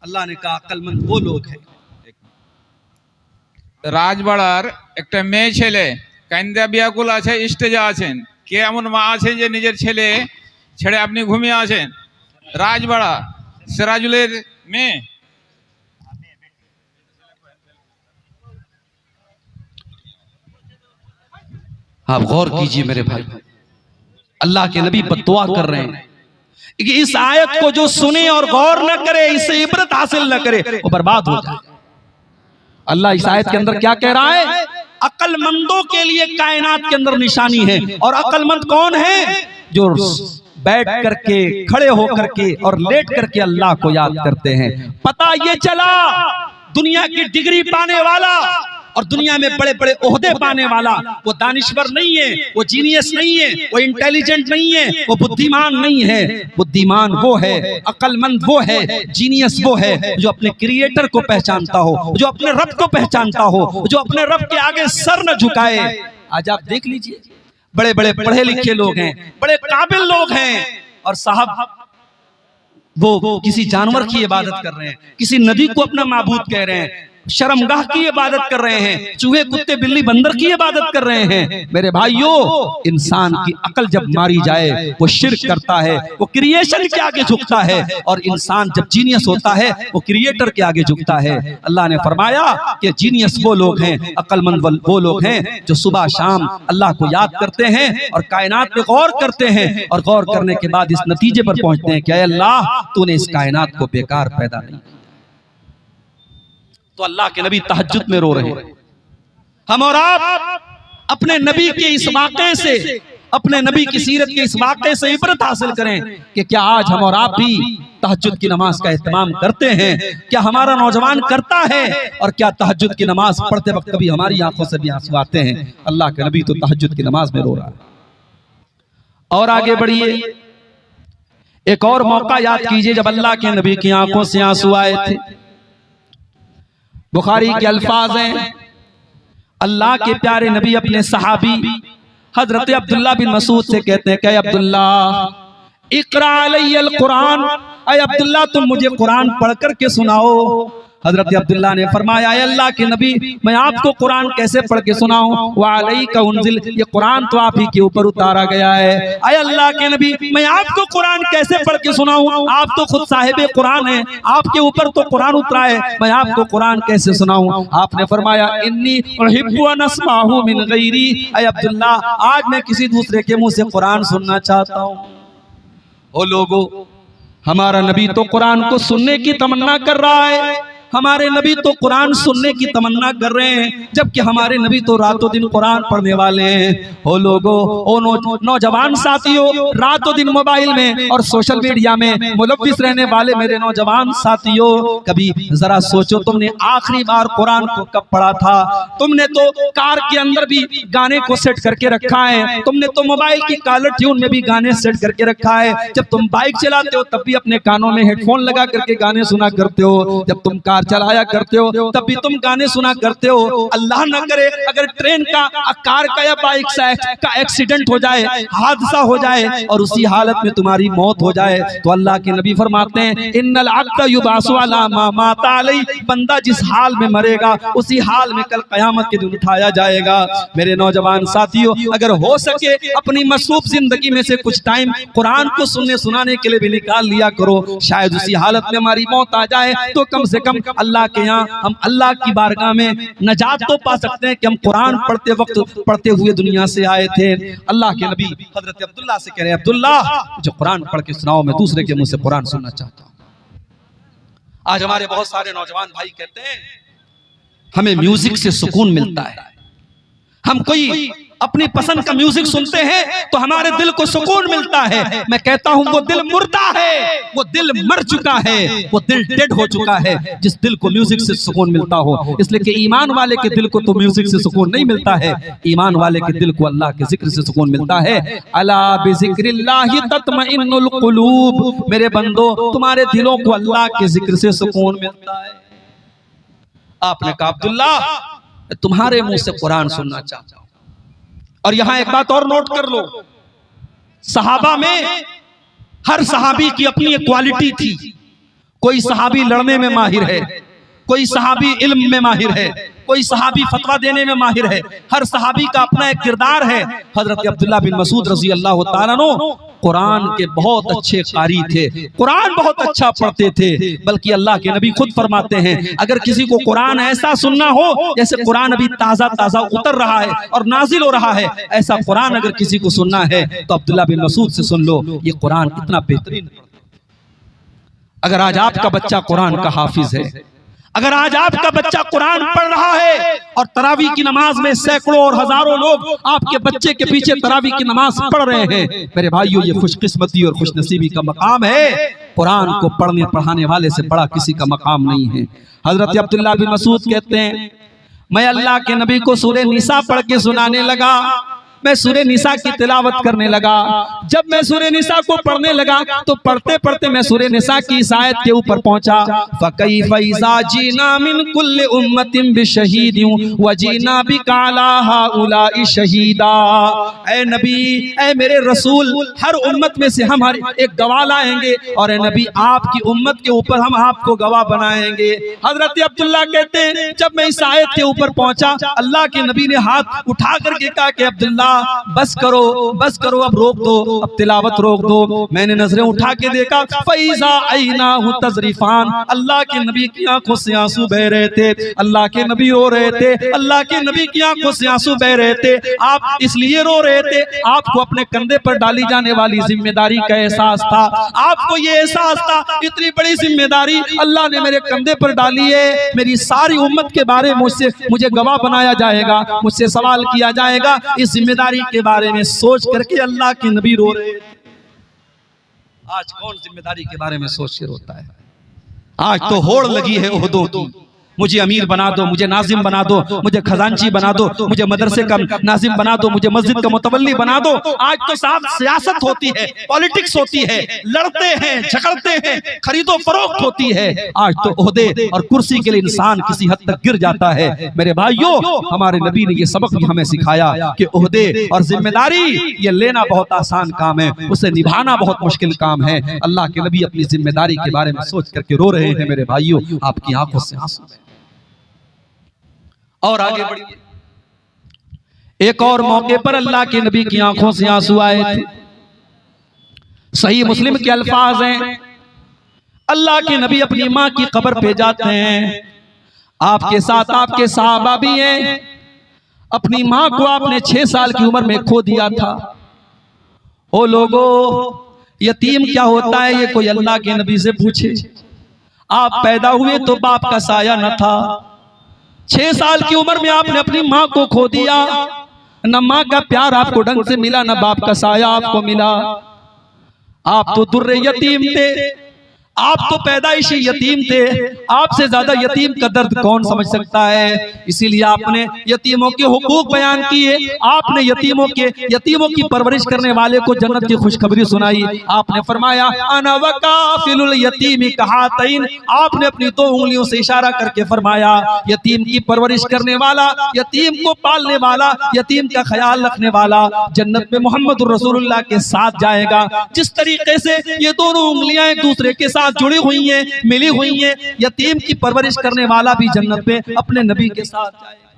अल्लाह ने कहा अक्लमंद वो लोग हैं। রাজবাড়ার একটা মেয়ে ছেলে কান্দা বিয়াকুল আছে, স্টেজে আছেন, কে এমন মা আছেন যে নিজের ছেলে ছেড়ে আপনি ঘুমিয়ে আছেন? রাজবাড়া সিরাজুলের মেয়ে। आप गौर कीजिए मेरे भाई, अल्लाह के नबी बद्दुआ कर रहे हैं कि इस आयत को जो सुने और गौर न करे, इससे इबरत हासिल न करे, वो बर्बाद हो जाए। अल्लाह इस आयत के अंदर क्या कह रहा है? अक्लमंदों के लिए कायनात के अंदर निशानी है। और अक्लमंद कौन है? जो बैठ करके, खड़े होकर के और लेट करके अल्लाह को याद करते हैं। पता ये चला दुनिया की डिग्री पाने वाला और दुनिया में बड़े बड़े ओहदे पाने वाला वो दानिश्वर नहीं है, वो जीनियस नहीं है, वो इंटेलिजेंट नहीं है, वो बुद्धिमान नहीं है। बुद्धिमान वो है, अक्लमंद वो है, जीनियस वो है जो अपने क्रिएटर को पहचानता हो, जो अपने रब को पहचानता हो, जो अपने रब के आगे सर न झुकाए। आज आप देख लीजिए, बड़े बड़े पढ़े लिखे लोग हैं, बड़े काबिल लोग हैं, और साहब वो किसी जानवर की इबादत कर रहे हैं, किसी नदी को अपना माबूद कह रहे हैं, शर्मगाह की इबादत कर रहे हैं, चूहे कुत्ते बिल्ली बंदर की इबादत कर रहे हैं। मेरे भाइयों, इंसान की अकल जब मारी जाए वो शिर्क करता है, वो क्रिएशन के आगे झुकता है, और इंसान जब जीनियस होता है वो क्रिएटर के आगे झुकता है। अल्लाह ने फरमाया कि जीनियस वो लोग हैं, अक्लमंद वो लोग हैं जो सुबह शाम अल्लाह को याद करते हैं और कायनात पे गौर करते हैं, और गौर करने के बाद इस नतीजे पर पहुंचते हैं कि अल्लाह तूने इस कायनात को बेकार पैदा नहीं। तो अल्लाह के नबी तहज्जुद में रो रहे हैं। हम और आप अपने नबी के इस वाक़े से, अपने नबी की सीरत के इस वाक़े से इबरत हासिल करें कि क्या आज हम और आप भी तहज्जुद की नमाज का एहतमाम करते हैं? क्या हमारा नौजवान करता है? और क्या तहज्जुद की नमाज पढ़ते वक्त कभी हमारी आंखों से भी आंसू आते हैं? अल्लाह के नबी तो तहज्जुद की नमाज में रो रहा है। और आगे बढ़िए, एक और मौका याद कीजिए जब अल्लाह के नबी की आंखों से आंसू आए थे। बुखारी के अल्फाज हैं, अल्लाह के प्यारे नबी अपने सहाबी हजरत अब्दुल्ला बिन मसूद से कहते हैं कि अब्दुल्ला इकरा अलैयल कुरान, अय अब्दुल्ला तुम मुझे कुरान पढ़ करके सुनाओ। हजरत अब्दुल्ला ने फरमाया, अल्लाह के नबी मैं आपको कुरान कैसे पढ़ के सुनाऊं? व अलैका उन्जिल, ये कुरान तो आप ही के ऊपर उतारा गया है। अय अल्लाह के नबी मैं आपको कुरान कैसे पढ़ के सुनाऊं? आप तो खुद साहिबे कुरान हैं, आपके ऊपर तो कुरान उतरा है, मैं आपको कुरान कैसे सुनाऊं? आपने फरमाया, इन्नी उहिब्बु अन अस्माहु मिन गैरी, अय अब्दुल्ला आज मैं किसी दूसरे के मुंह से कुरान सुनना चाहता हूं। ओ लोगों, हमारा नबी तो कुरान को सुनने की तमन्ना कर रहा है, हमारे नबी तो कुरान सुनने की तमन्ना कर रहे हैं, जबकि हमारे नबी तो रातों दिन कुरान पढ़ने वाले हैं। ओ लोगों, ओ नौजवान साथियों, रातों दिन मोबाइल में और सोशल मीडिया में मुलव्विस रहने वाले मेरे नौजवान साथियों, कभी जरा सोचो तुमने आखिरी बार कुरान को कब पढ़ा था? तुमने तो कार के अंदर भी गाने को सेट करके रखा है, तुमने तो मोबाइल की कॉलर ट्यून में भी गाने सेट करके रखा है, जब तुम बाइक चलाते हो तब भी अपने कानों में हेडफोन लगा करके गाने सुना करते हो, जब तुम कार चलाया करते हो तब भी तुम गाने सुना करते हो। अल्लाह न करे अगर ट्रेन का, कार का या बाइक का एक्सीडेंट हो जाए, हादसा हो जाए और उसी हालत में तुम्हारी मौत हो जाए, तो अल्लाह के नबी फरमाते हैं, इन्नल अब्द युबासु अला मा माता अलैहि, बंदा जिस हाल में मरेगा उसी हाल में कल कयामत के दिन उठाया जाएगा। मेरे नौजवान साथियों, अगर हो सके अपनी मसरूफ जिंदगी में से कुछ टाइम कुरान को सुनने सुनाने के लिए भी निकाल लिया करो। शायद उसी हालत में हमारी मौत आ जाए तो कम से कम अल्लाह के यहाँ हम अल्लाह की बारगाह में नजात तो पा सकते हैं कि हम कुरान पढ़ते वक्त पढ़ते हुए दुनिया से आए थे। अल्लाह के नबी हजरत अब्दुल्ला से कह रहे हैं, अब्दुल्ला जो कुरान पढ़ के सुनाओ, मैं दूसरे के मुंह से कुरान सुनना चाहता हूं। आज हमारे बहुत सारे नौजवान भाई कहते हैं हमें म्यूजिक से सुकून मिलता है, हम कोई अपनी पसंद का म्यूजिक सुनते हैं तो हमारे दिल को सुकून मिलता है। मैं कहता हूं वो दिल मुर्दा है, वो दिल मर चुका है, वो दिल डेड हो चुका है जिस दिल को म्यूजिक से सुकून मिलता हो। इसलिए कि ईमान वाले के दिल को तो म्यूजिक से सुकून नहीं मिलता है, ईमान वाले के दिल को अल्लाह के जिक्र से सुकून मिलता है। अला बिज़िक्रिल्लाहि तत्मइन्नुल कुलूब, मेरे बंदो तुम्हारे दिलों को अल्लाह के जिक्र से सुकून मिलता है। आपने कहा, अब्दुल्ला तुम्हारे मुंह से कुरान सुनना चाहता हूं। और यहां एक बात और नोट कर लो, सहाबा में हर सहाबी की अपनी एक क्वालिटी थी। कोई सहाबी लड़ने में माहिर है, कोई सहाबी इल्म में माहिर है, कोई सहाबी फतवा देने में माहिर है। हर सहाबी का अपना एक किरदार है। हजरत अब्दुल्ला बिन मसूद रजी अल्लाह तआला अन्हु कुरान के बहुत अच्छे कारी थे, कुरान बहुत अच्छा पढ़ते थे। बल्कि अल्लाह के नबी खुद फरमाते हैं, अगर किसी को कुरान ऐसा सुनना हो जैसे कुरान अभी ताजा ताजा उतर रहा है और नाजिल हो रहा है, ऐसा कुरान अगर किसी को सुनना है तो अब्दुल्ला बिन मसूद से सुन लो। ये कुरान इतना बेहतरीन। अगर आज आपका बच्चा कुरान का हाफिज है, अगर आज आपका बच्चा कुरान पढ़ रहा है और तरावी की नमाज में सैकड़ों और हजारों लोग आपके बच्चे के पीछे तरावी की नमाज पढ़ रहे हैं, मेरे भाइयों ये खुशकिस्मती और खुशनसीबी का मकाम है। कुरान को पढ़ने पढ़ाने वाले से बड़ा किसी का मकाम नहीं है। हजरत अब्दुल्ला बिन मसूद कहते हैं, मैं अल्लाह के नबी को सूरह निसा पढ़ के सुनाने लगा, मैं सूरह निसा की तिलावत करने लगा। जब मैं सूरह निसा को पढ़ने लगा तो पढ़ते पढ़ते मैं सूरह निसा की इस आयत के ऊपर पहुंचा, फकैफ़ इज़ा जीना मिन कुल्लि उम्मतिन बिशहीदिन व जीना बिका अला हाउलाइ शहीदा। ऐ नबी, ऐ मेरे रसूल, हर उम्मत में से हम हर एक गवाह लाएंगे और ऐ नबी आपकी उम्मत के ऊपर हम आपको गवाह बनाएंगे। हजरत अब्दुल्ला कहते हैं, जब मैं इस आयत के ऊपर पहुंचा, अल्लाह के नबी ने हाथ उठा करके कहा कि अब्दुल्ला बस करो, बस करो, अब रोक दो, अब तिलावत रोक दो। मैंने नजरें उठा के देखा, फैज़ा ऐनाहु तज़रिफान, अल्लाह के नबी की आंखों से आंसू बह रहे थे, अल्लाह के नबी रो रहे थे, अल्लाह के नबी की आंखों से आंसू बह रहे थे। आप इसलिए रो रहे थे, आपको अपने कंधे पर डाली जाने वाली जिम्मेदारी का एहसास था, आपको ये एहसास था इतनी बड़ी जिम्मेदारी अल्लाह ने मेरे कंधे पर डाली है, मेरी सारी उम्मत के बारे में मुझे गवाह बनाया जाएगा, मुझसे सवाल किया जाएगा। इस जिम्मेदारी के बारे में सोच करके अल्लाह के नबी रो रहे थे। आज कौन जिम्मेदारी के बारे में सोच के रोता है? आज तो होड़ लगी है ओहदों की, मुझे अमीर बना दो, मुझे नाजिम बना दो, मुझे खजांची बना दो, मुझे मदरसे का नाजिम बना दो, मुझे मस्जिद का मुतवल्ली बना दो। आज तो साहब सियासत होती है, पॉलिटिक्स होती है, लड़ते हैं, झगड़ते हैं, खरीदो फरोख्त होती है। आज तो ओहदे और कुर्सी के लिए इंसान किसी हद तक गिर जाता है। मेरे भाइयों, हमारे नबी ने ये सबक भी हमें सिखाया कि ओहदे और जिम्मेदारी ये लेना बहुत आसान काम है, उसे निभाना बहुत मुश्किल काम है। अल्लाह के नबी अपनी जिम्मेदारी के बारे में सोच करके रो रहे हैं। मेरे भाइयों, आपकी आंखों से आंसू है। और आगे बढ़िए, एक और मौके पर अल्लाह के नबी की आंखों से आंसू आए थे। सही मुस्लिम के अल्फाज हैं, अल्लाह के नबी अपनी मां की कब्र पे जाते हैं, आपके साथ आपके सहाबा भी हैं। अपनी मां को आपने 6 साल की उम्र में खो दिया था। ओ लोगों, यतीम क्या होता है ये कोई अल्लाह के नबी से पूछे। आप पैदा हुए तो बाप का साया न था, 6 साल की उम्र में आपने अपनी माँ को खो दिया, न माँ का प्यार आपको ढंग से मिला, न बाप का साया आपको मिला। आप तो दुर्रे यतीम थे, आप तो पैदाइशी यतीम थे। आपसे ज्यादा यतीम का दर्द कौन समझ सकता है? इसीलिए आपने यतीमों के हुकूक बयान किए, आपने यतीमों की परवरिश करने वाले को जन्नत की खुशखबरी सुनाई। आपने फरमाया अना वकाफिलुल यतीम कहातैन, आपने अपनी 2 उंगलियों से इशारा करके फरमाया यतीम की परवरिश करने वाला, यतीम को पालने वाला, यतीम का ख्याल रखने वाला जन्नत में मोहम्मद रसूलुल्लाह के साथ जाएगा। जिस तरीके से ये दोनों उंगलियां एक दूसरे के साथ जुड़ी हुई हैं, मिली हुई हैं, यतीम की परवरिश करने वाला भी जन्नत में अपने नबी के साथ जाएगा।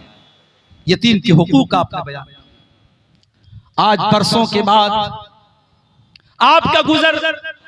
यतीम के हुकूक आपने बयान। आज बरसों के बाद आपका गुजर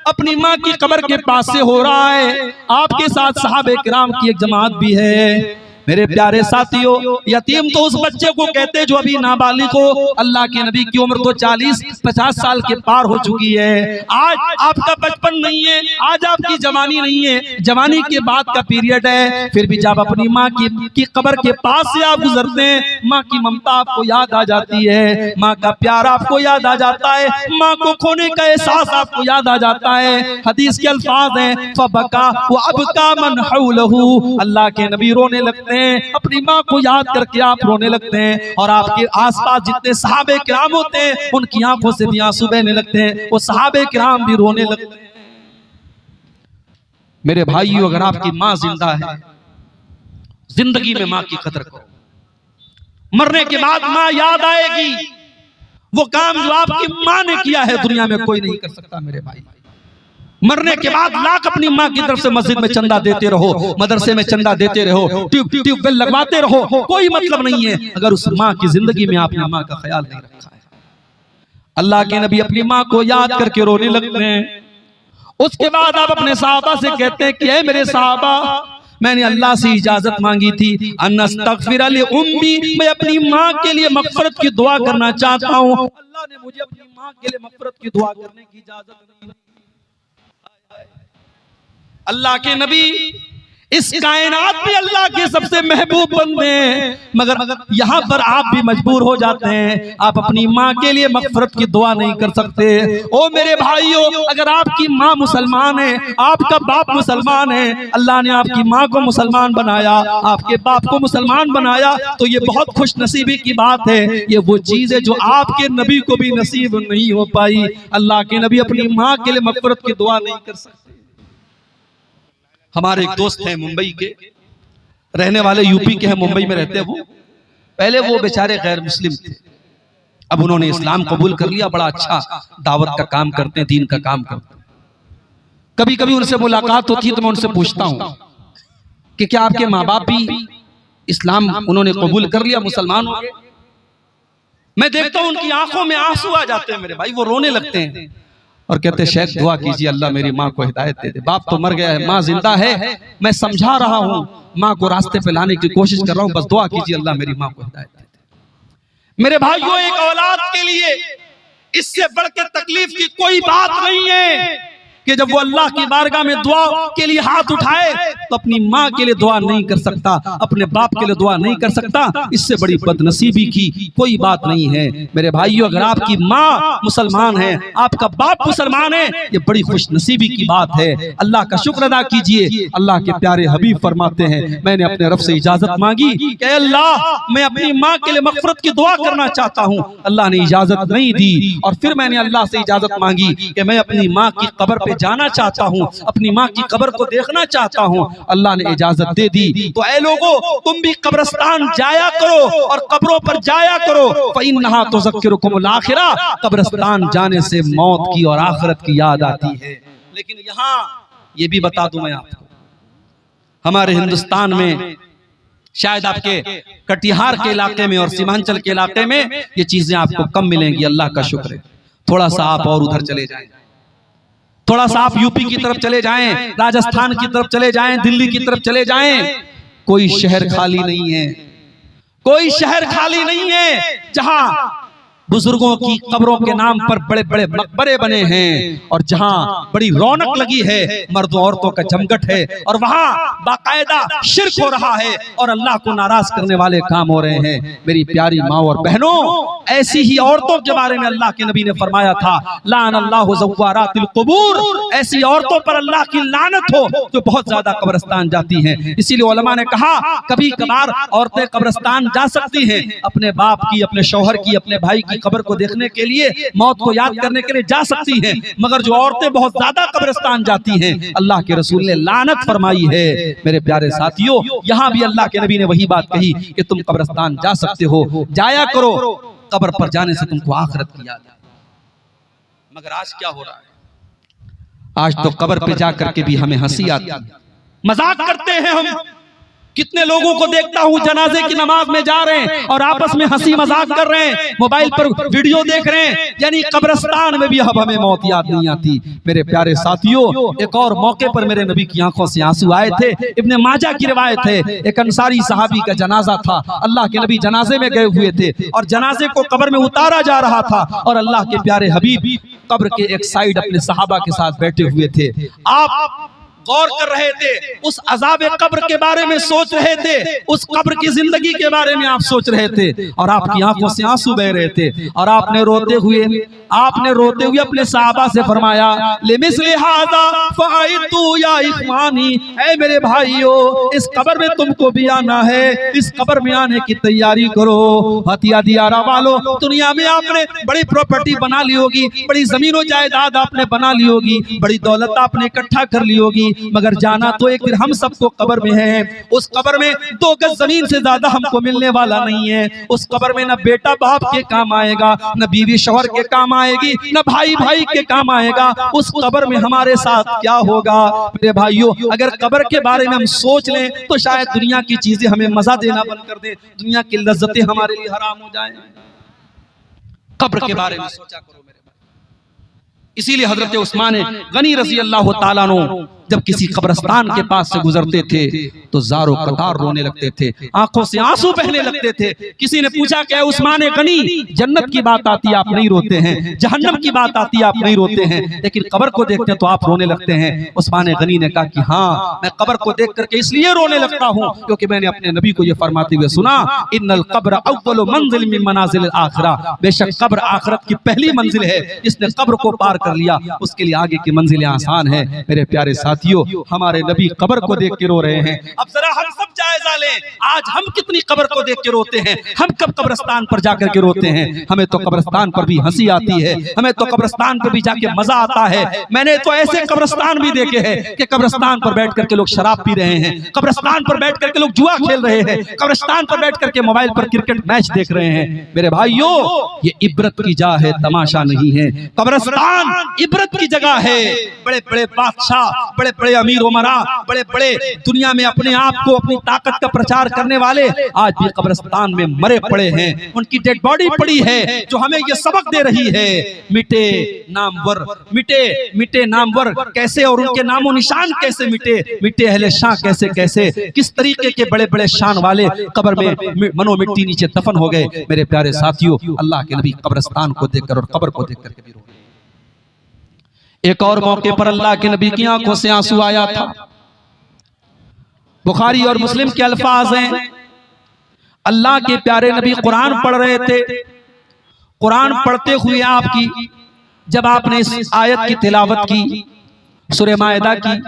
अपनी मां की कब्र के पास से हो रहा है, आपके साथ सहाबे किराम की एक जमात भी है। मेरे प्यारे साथियों, यतीम तो उस बच्चे को कहते हैं जो अभी नाबालिग हो। अल्लाह के नबी की उम्र तो 40-50 साल के पार हो चुकी है। आज आपका बचपन नहीं है, आज आपकी जवानी नहीं है, जवानी के बाद का पीरियड है। फिर भी जब अपनी माँ की कब्र के पास से आप गुजरते हैं, माँ की ममता आपको याद आ जाती है, माँ का प्यार आपको याद आ जाता है, माँ को खोने का एहसास आपको याद आ जाता है। हदीस के अल्फाज हैं फबका व अबका मन हौलहू, अल्लाह के नबी रोने लगते हैं, अपनी माँ को याद करके आप रोने लगते हैं। और आपके आसपास जितने सहाबे किराम होते हैं उनकी आंखों से भी आंसू बहने लगते हैं, वो सहाबे किराम भी रोने लगते हैं। मेरे भाइयों, अगर आपकी माँ जिंदा है, जिंदगी में माँ की कदर करो। मरने के बाद माँ याद आएगी, वो काम जो आपकी माँ ने किया है दुनिया में कोई नहीं कर सकता मेरे भाई। मरने के बाद लाख अपनी माँ की तरफ से मस्जिद में चंदा देते रहो, मदरसे में चंदा देते रहो, ट्यूबवेल लगवाते रहो, कोई मतलब नहीं है अगर उस माँ की जिंदगी में आपने माँ का ख्याल नहीं रखा है। अल्लाह के नबी अपनी माँ को याद करके रोने लगते हैं। उसके बाद आप अपने सहाबा से कहते हैं कि ऐ मेरे सहाबा, मैंने अल्लाह से इजाजत मांगी थी अनस्तगफिर ली उम्मी, मैं अपनी माँ के लिए मगफरत की दुआ करना चाहता हूँ। अल्लाह ने मुझे अपनी माँ के लिए मगफरत की दुआ करने की इजाजत नहीं दी। अल्लाह के नबी इस कायनात में अल्लाह के सबसे महबूब बंदे हैं, मगर यहाँ पर आप भी मजबूर हो जाते हैं, आप अपनी माँ के लिए मगफरत की दुआ नहीं कर सकते। ओ मेरे भाइयों, अगर आपकी माँ मुसलमान है, आपका बाप मुसलमान है, अल्लाह ने आपकी माँ को मुसलमान बनाया, आपके बाप को मुसलमान बनाया, तो ये बहुत खुश नसीबी की बात है। ये वो चीज है जो आपके नबी को भी नसीब नहीं हो पाई। अल्लाह के नबी अपनी माँ के लिए मगफरत की दुआ नहीं कर सकते। हमारे एक दोस्त हैं मुंबई के, रहने वाले यूपी के हैं, मुंबई में रहते हैं वो। पहले वो बेचारे गैर मुस्लिम थे, अब उन्होंने इस्लाम कबूल कर लिया, बड़ा अच्छा दावत का काम करते हैं, दीन का काम करते हैं। कभी कभी उनसे मुलाकात होती है तो मैं उनसे पूछता हूं कि क्या आपके माँ बाप भी इस्लाम उन्होंने कबूल कर लिया, मुसलमान हो गए? मैं देखता हूं उनकी आंखों में आंसू आ जाते हैं मेरे भाई, वो रोने लगते हैं और कहते हैं शेख दुआ कीजिए अल्लाह मेरी माँ को हिदायत दे दे। बाप तो मर गया है, माँ जिंदा है, मैं समझा रहा हूँ, माँ को रास्ते पे लाने की कोशिश कर रहा हूँ, बस दुआ कीजिए अल्लाह मेरी माँ को हिदायत दे दे। मेरे भाइयों, एक औलाद के लिए इससे बढ़ के तकलीफ की कोई बात नहीं है कि जब वो अल्लाह की बारगाह में दुआ के लिए हाथ उठाए तो अपनी माँ के लिए दुआ नहीं कर सकता, अपने बाप के लिए दुआ नहीं कर सकता। इससे बड़ी बदनसीबी की कोई बात नहीं है मेरे भाइयों। अगर आपकी माँ मुसलमान है, आपका बाप मुसलमान है, ये बड़ी खुश नसीबी की बात है। अल्लाह का शुक्र अदा कीजिए। अल्लाह के प्यारे हबीब फरमाते हैं, मैंने अपने रब से इजाजत मांगी कि अल्लाह मैं अपनी माँ के लिए मगफरत की दुआ करना चाहता हूँ, अल्लाह ने इजाजत नहीं दी। और फिर मैंने अल्लाह से इजाजत मांगी कि मैं अपनी माँ की कब्र पे जाना चाहता हूँ, अपनी माँ की कब्र को देखना चाहता हूँ, अल्लाह ने इजाजत दे दी। तो ऐ लोगों, तुम भी कब्रिस्तान जाया करो और कब्रों पर जाया करो, फ़इन्नहा तुज़क्किरुकुमुल आखिरा, कब्रिस्तान जाने से मौत की और आखिरत की याद आती है। लेकिन यहाँ ये भी बता दूं मैं आपको, हमारे हिंदुस्तान में शायद आपके कटिहार के इलाके में और सीमांचल के इलाके में ये चीजें आपको कम मिलेंगी, अल्लाह का शुक्र है। थोड़ा सा आप और उधर चले जाएं, थोड़ा सा आप यूपी की तरफ चले जाएं, राजस्थान की तरफ चले जाएं, दिल्ली की तरफ चले जाएं, कोई शहर खाली नहीं है, कोई शहर खाली नहीं है जहां बुजुर्गों की कब्रों के नाम पर बड़े बड़े मकबरे बने हैं और जहां बड़ी रौनक लगी है, मर्दों औरतों का जमघट है और वहां बाकायदा शिर्क हो रहा है और अल्लाह को नाराज करने वाले काम हो रहे हैं। मेरी प्यारी माँ और बहनों, ऐसी ही औरतों के बारे में अल्लाह के नबी ने फरमाया था, लानल्लाहु ज़व्वारातिल क़ुबूर, ऐसी औरतों पर अल्लाह की लानत हो जो बहुत ज्यादा कब्रिस्तान जाती हैं। इसीलिए उलमा ने कहा कभी कभार औरतें कब्रिस्तान जा सकती हैं, अपने बाप की, अपने शौहर की, अपने भाई की कब्र को देखने के लिए, मौत को याद करने के लिए जा सकती हैं, मगर जो औरतें बहुत ज्यादा कब्रिस्तान जाती हैं, अल्लाह के रसूल ने लानत फरमाई है। मेरे प्यारे साथियों, यहाँ भी अल्लाह के नबी ने वही बात कही कि तुम कब्रिस्तान जा सकते हो, जाया करो, कब्र पर जाने से तुमको आखिरत की याद है। मगर आज क्या हो रहा है, आज तो कब्र पे जाकर के भी हमें हंसी आती है, मजाक करते हैं हम। कितने लोगों को देखता हूं जनाजे की नमाज में जा रहे हैं और आपस में हंसी मजाक कर रहे हैं, मोबाइल पर वीडियो देख रहे हैं, यानी कब्रिस्तान में भी अब हमें मौत याद नहीं आती। मेरे प्यारे साथियों, एक और मौके पर मेरे नबी की आंखों से आंसू आए थे। इब्ने माजा की रिवायत है, एक अंसारी सहाबी का जनाजा था, अल्लाह के नबी जनाजे में गए हुए थे और जनाजे को कब्र में उतारा जा रहा था और अल्लाह के प्यारे हबीब कब्र के एक साइड अपने सहाबा के साथ बैठे हुए थे। आप गौर कर रहे थे, उस अजाब कब्र के बारे में सोच रहे थे, उस कब्र की जिंदगी के बारे में आप सोच रहे थे और आपकी आंखों से आंसू बह रहे थे और आपने रोते हुए आपने रोते हुए अपने साहबा से फरमाया लिमिस्लि हाज़ा फ़अइतू या इख़वानी, ऐ मेरे भाइयों इस कब्र में तुमको भी आना है, इस कब्र में आने की तैयारी करो। हथिया दियारा वालों, दुनिया में आपने बड़ी प्रॉपर्टी बना ली होगी, बड़ी जमीनों जायदाद आपने बना ली होगी, बड़ी दौलत आपने इकट्ठा कर ली होगी, मगर जाना तो एक दिन हम सबको कब्र में है। उस कब्र में 2 गज जमीन से ज्यादा हमको मिलने वाला नहीं है। उस कब्र में न बेटा बाप के काम आएगा, न बीवी शौहर के काम आएगी, न भाई भाई के काम आएगा। उस कब्र में हमारे साथ क्या होगा? मेरे भाइयों, अगर कब्र के बारे में हम सोच लें तो शायद दुनिया की चीजें हमें मजा देना बंद कर दे, दुनिया की लज्जतें हमारे लिए हराम हो जाए। कब्र के बारे में सोचा करो मेरे भाई। इसीलिए हजरत उस्मान गनी रज़ी अल्लाह ताला अन्हु जब किसी कब्रिस्तान के पास से गुजरते थे तो जारो कतार रोने लगते थे, आंखों से आंसू बहने लगते थे। किसी ने पूछा क्या उस्मान गनी, जन्नत की बात आती है आप नहीं रोते हैं, जहन्नम की बात आती है आप नहीं रोते हैं, लेकिन कब्र को देखते हैं तो आप रोने लगते हैं। उस्मान गनी ने कहा कि हाँ, मैं कब्र को देख करके इसलिए रोने लगता हूँ क्योंकि मैंने अपने नबी को ये फरमाते हुए सुना, इन्नल कब्र अव्वलु मंजिल मिन मनाजिल आखिरा, बेशक कब्र आखिरत की पहली मंजिल है। जिसने कब्र को पार कर लिया उसके लिए आगे की मंजिलें आसान है। मेरे प्यारे साथियों, हमारे नबी कब्र को देख के रो रहे हैं। अब जरा हम सब जायजा लें, आज हम कितनी कब्र को देख के रोते हैं, हम कब कब्रिस्तान पर जाकर के रोते हैं। हमें तो कब्रिस्तान पर भी हंसी आती है, हमें तो कब्रिस्तान पर भी जाके मजा आता है। मैंने तो ऐसे कब्रिस्तान भी देखे हैं कि कब्रिस्तान पर बैठ करके लोग शराब पी रहे हैं, कब्रिस्तान पर बैठ करके लोग जुआ खेल रहे हैं, कब्रिस्तान पर बैठ करके मोबाइल पर क्रिकेट मैच देख रहे हैं। मेरे भाइयों, ये इबरत की जगह है, तमाशा नहीं है। कब्रिस्तान इबरत की जगह है। बड़े बड़े बादशाह, बड़े बड़े अमीर उमरा, बड़े बड़े दुनिया में अपने आप को, अपनी ताकत का प्रचार करने वाले आज भी कब्रिस्तान में मरे पड़े हैं। उनकी डेड बॉडी पड़ी है जो हमें ये सबक दे रही है, मिटे नामवर, मिटे मिटे नामवर कैसे, और उनके नामो निशान कैसे मिटे, मिटे अहले शाह कैसे कैसे, किस तरीके के बड़े बड़े शान वाले कब्र में मनो मिट्टी नीचे दफन हो गए। मेरे प्यारे साथियों, अल्लाह के नबी कब्रिस्तान को देखकर और कब्र को देखकर के भी रो। एक और मौके पर अल्लाह के नबी की आंखों से आंसू आया था। बुखारी और मुस्लिम के अल्फाज हैं, अल्लाह के प्यारे नबी कुरान पढ़ रहे थे। कुरान पढ़ते हुए आपकी, जब आपने इस आयत की तिलावत की, सूरह माइदा की,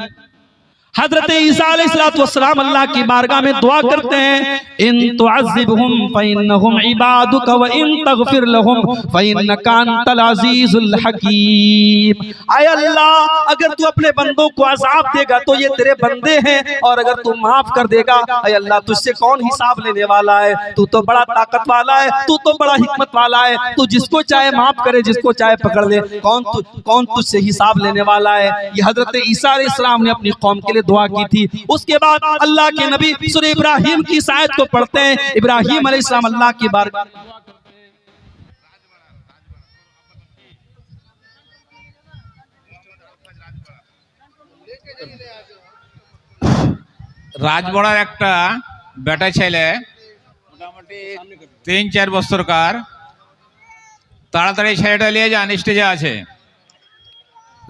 हजरत ईसा अलैहिस्सलाम अल्लाह की बारगाह में दुआ करते हैं, इन तुअज़्ज़िबहुम फइन्नहुम इबादुक व इन तगफिर लहुम फइन्नका अंतल अज़ीज़ुल हकीम। आय अल्लाह, अगर तू अपने बंदों को अज़ाब देगा तो ये तेरे बंदे हैं, और अगर तू माफ कर देगा, आय अल्लाह, तुझसे कौन हिसाब लेने वाला है? तू तो बड़ा ताकत वाला है, तू तो बड़ा हिकमत वाला है, तू जिसको चाहे माफ करे, जिसको चाहे पकड़ ले, कौन तुझसे हिसाब लेने वाला है? ये हजरत ईसा अलैहिस्सलाम ने अपनी कौम के लिए दुआ की थी। उसके बाद अल्लाह के नबी सूरह इब्राहिम की इस आयत को पढ़ते हैं। इब्राहिम अलैहिस्सलाम अल्लाह की बारगाह রাজবড়ার একটা বেটা ছেলে মোটামুটি 3-4 বছরকার, তাড়াতাড়ি ছেলেটা নিয়ে যান, স্টেজে আছে।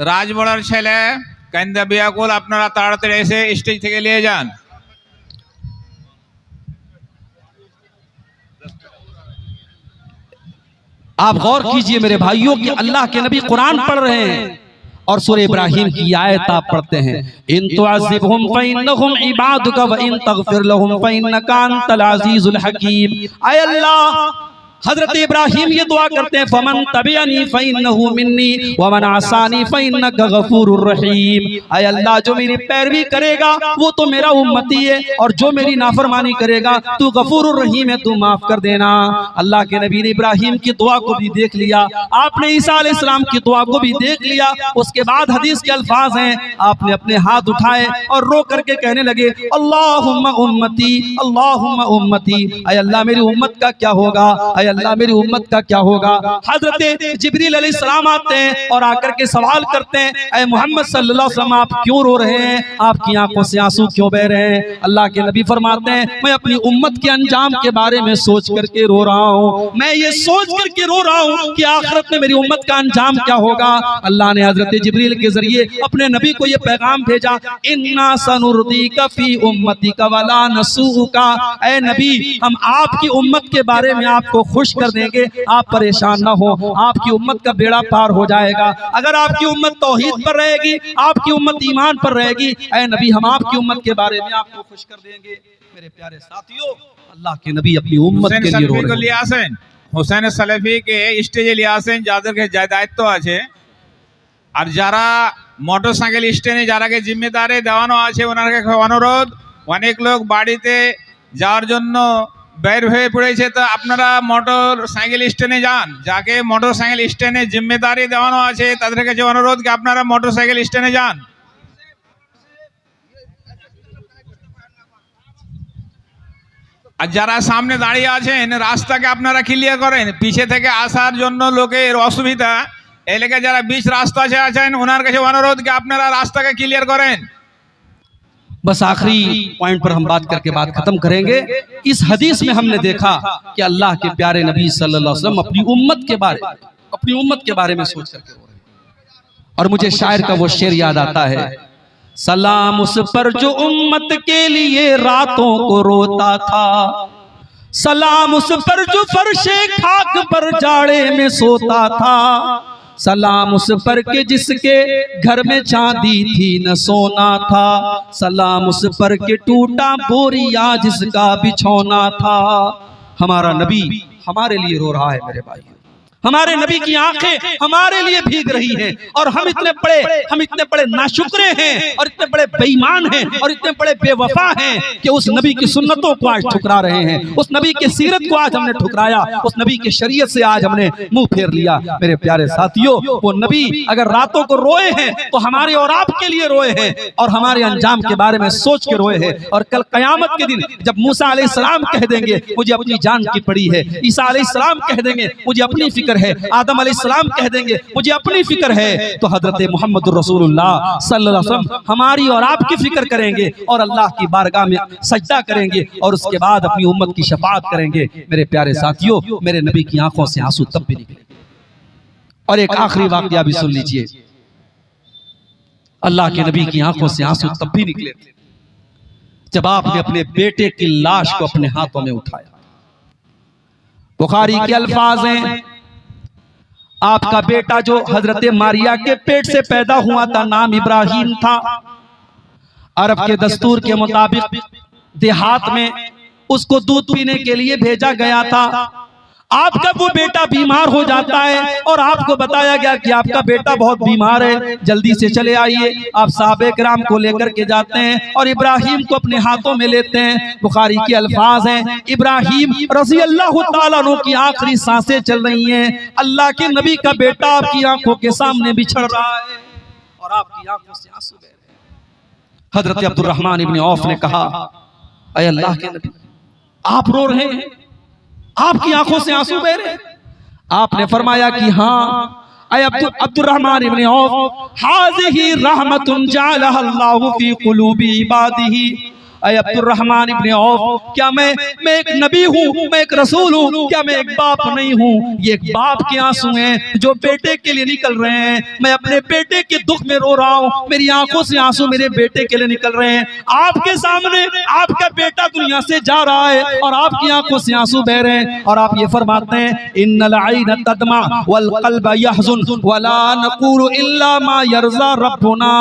রাজবড়ার ছেলে কান্দা বিয়াকুল, আপনারা তাড়াতাড়ি এসে স্টেজ থেকে নিয়ে যান। आप गौर कीजिए मेरे भाइयों कि अल्लाह के नबी कुरान पढ़ रहे हैं और सूरह इब्राहिम की आयत आप पढ़ते हैं, इन तुअज़्ज़िबहुम फइन्नहुम इबादुक व इन तगफिर लहुम फइन्नका अंतल अज़ीज़ुल हकीम। आय अल्लाह, हजरत इब्राहिम ये दुआ करते हैं, फमन तबिअनी फइन्नहु मिन्नी व मन आसानी फइन्नका गफूरुर रहीम। आय अल्लाह, जो मेरी पैरवी करेगा वो तो मेरा उम्मती है, और जो मेरी नाफरमानी करेगा तू गफूरुर रहीम है, तू माफ कर देना। अल्लाह के नबी ने इब्राहिम की दुआ को भी देख लिया, आपने ईसा अलैहिस्सलाम की दुआ को भी देख लिया। उसके बाद हदीस के अल्फाज हैं, आपने अपने हाथ उठाए और रो करके कहने लगे, अल्लाहुम्मा उम्मती, अल्लाहुम्मा उम्मती। आय अल्लाह, मेरी उम्मत का क्या होगा? अल्लाह, मेरी उम्मत का क्या होगा? हजरत जिब्रील अलैहिस्सलाम आते हैं और आकर के सवाल करते हैं, ऐ मोहम्मद सल्लल्लाहु अलैहि वसल्लम, आप क्यों रो रहे हैं? आपकी आंखों से आंसू क्यों बह रहे हैं? अल्लाह के नबी फरमाते हैं, मैं अपनी उम्मत के अंजाम के बारे में सोच करके रो रहा हूँ। मैं ये सोच करके रो रहा हूँ कि आखिरत में मेरी उम्मत का अंजाम क्या होगा। अल्लाह ने हजरत जिब्रील के जरिए अपने नबी को ये पैगाम भेजा, इन्ना सनुर्दीका फी उम्मतिका वला नसूका। ऐ नबी, हम आपकी उम्मत के बारे में आपको खुश कर देंगे, आप परेशान ना हो, आपकी उम्मत का बेड़ा पार हो जाएगा। अगर आपकी उम्मत तौहीद पर रहेगी, आपकी उम्मत ईमान पर रहेगी, ऐ नबी हम आपकी उम्मत के बारे में आपको खुश कर देंगे। मेरे प्यारे साथियों, अल्लाह के नबी अपनी उम्मत के लिए रो रहे हैं। হুসেন সালেফিকে স্টেজে নিয়ে আসেন যাদেরকে দায়িত্ব আছে, আর যারা মোটরসাইকেল স্ট্যান্ডে যারাকে জিম্মেদারি দেওয়ানো আছে ওনাকে অনুরোধ, অনেক লোক বাড়িতে যাওয়ার জন্য বের হয়ে পড়েছে, তো আপনারা মোটর সাইকেল স্ট্যান্ডে যান। যাকে মোটর সাইকেল স্ট্যান্ডে জিম্মেদারি দেওয়ানো আছে তাদের কাছে অনুরোধ কি আপনারা মোটর সাইকেল স্ট্যান্ডে যান। আর যারা সামনে দাঁড়িয়ে আছেন রাস্তাকে আপনারা ক্লিয়ার করেন, পিছে থেকে আসার জন্য লোকের অসুবিধা, এলাকায় যারা बीच রাস্তা আছেন ওনার কাছে অনুরোধ কি আপনারা রাস্তাকে ক্লিয়ার করেন। बस आखिरी पॉइंट पर हम बात करके बात खत्म करेंगे। इस हदीस में हमने देखा कि अल्लाह के प्यारे नबी सल्लल्लाहु अलैहि वसल्लम अपनी उम्मत के बारे में सोच करके रो रहे हैं। और मुझे शायर का वो शेर याद आता है, सलाम उस पर जो उम्मत के लिए रातों को रोता था, सलाम उस पर जो फर्शे खाक पर जाड़े में सोता था, सलाम उस पर के जिसके घर में चांदी थी न सोना था, सलाम उस पर के टूटा बोरिया जिसका बिछौना था। हमारा नबी हमारे लिए रो रहा है मेरे भाई, हमारे नबी की आंखें हमारे लिए भीग रही हैं। और हम इतने बड़े नाशुक्रे हैं और इतने बड़े बेईमान हैं और इतने बड़े बेवफा हैं कि उस नबी की सुन्नतों को आज ठुकरा रहे हैं, उस नबी की सीरत को आज हमने ठुकराया, उस नबी की शरीयत से आज हमने मुंह फेर लिया। मेरे प्यारे साथियों, वो नबी अगर रातों को रोए हैं तो हमारे और आपके लिए रोए हैं और हमारे अंजाम के बारे में सोच के रोए हैं। और कल कयामत के दिन जब मूसा अलैहिस्सलाम कह देंगे मुझे अपनी जान की पड़ी है, ईसा अलैहिस्सलाम कह देंगे मुझे अपनी फिक्र है, आदम अलैहिस्सलाम कह देंगे मुझे अपनी फिक्र है, तो हजरत मोहम्मद रसूलुल्लाह सल्लल्लाहु अलैहि वसल्लम हमारी और आपकी फिक्र करेंगे और अल्लाह की बारगाह में सजदा करेंगे और उसके बाद अपनी उम्मत की शफाअत करेंगे। मेरे प्यारे साथियों, मेरे नबी की आंखों से आंसू तब भी निकले। और एक आखिरी वाकया भी सुन लीजिए, अल्लाह के नबी की आंखों से आंसू तब भी निकले जब आपने अपने बेटे की लाश को अपने हाथों में उठाया। बुखारी के अल्फाज हैं, आपका बेटा जो हजरत मारिया के पेट से पैदा हुआ था नाम इब्राहिम था। अरब के दस्तूर के मुताबिक देहात में उसको दूध पीने के लिए भेजा गया था। आपका वो बेटा बीमार हो जाता है और आपको बताया गया कि आपका बेटा बहुत बीमार है, जल्दी से चले आइए। आप साहबे किराम को लेकर के जाते हैं और इब्राहिम को अपने हाथों में लेते हैं। बुखारी के अल्फाज हैं, इब्राहिम रज़ी अल्लाह तआला अन्हु की आखिरी सांसें चल रही हैं, अल्लाह के नबी का बेटा आपकी आंखों के सामने बिछड़ रहा है और आपकी आंखों से आंसू बह रहे हैं। हजरत अब्दुर्रहमान इब्न औफ ने कहा, ऐ अल्लाह के नबी, आप रो रहे हैं, आपकी आंखों से आंसू बह रहे हैं। आपने फरमाया कि हाँ ऐ अब्दुर्रहमान इब्न औफ, हाज़िही रहमतुन जअलहा अल्लाहु फी क़ुलूबि इबादिही। ऐ अब्दुर्रहमान इब्न औफ, क्या मैं एक नबी हूँ, मैं एक रसूल हूँ, क्या मैं एक बाप नहीं हूँ? ये एक बाप के आंसू हैं जो बेटे के लिए निकल रहे हैं। मैं अपने बेटे के दुख में रो रहा हूँ, मेरी आंखों से आंसू मेरे बेटे के लिए निकल रहे हैं। आपके सामने आपका बेटा दुनिया से जा रहा है और आपकी आंखों से आंसू बह रहे हैं और आप ये फरमाते हैं, इन्नल ऐन तदमा वल क़ल्ब यहज़ुन वला नक़ूलु इल्ला मा यरज़ा रब्बुना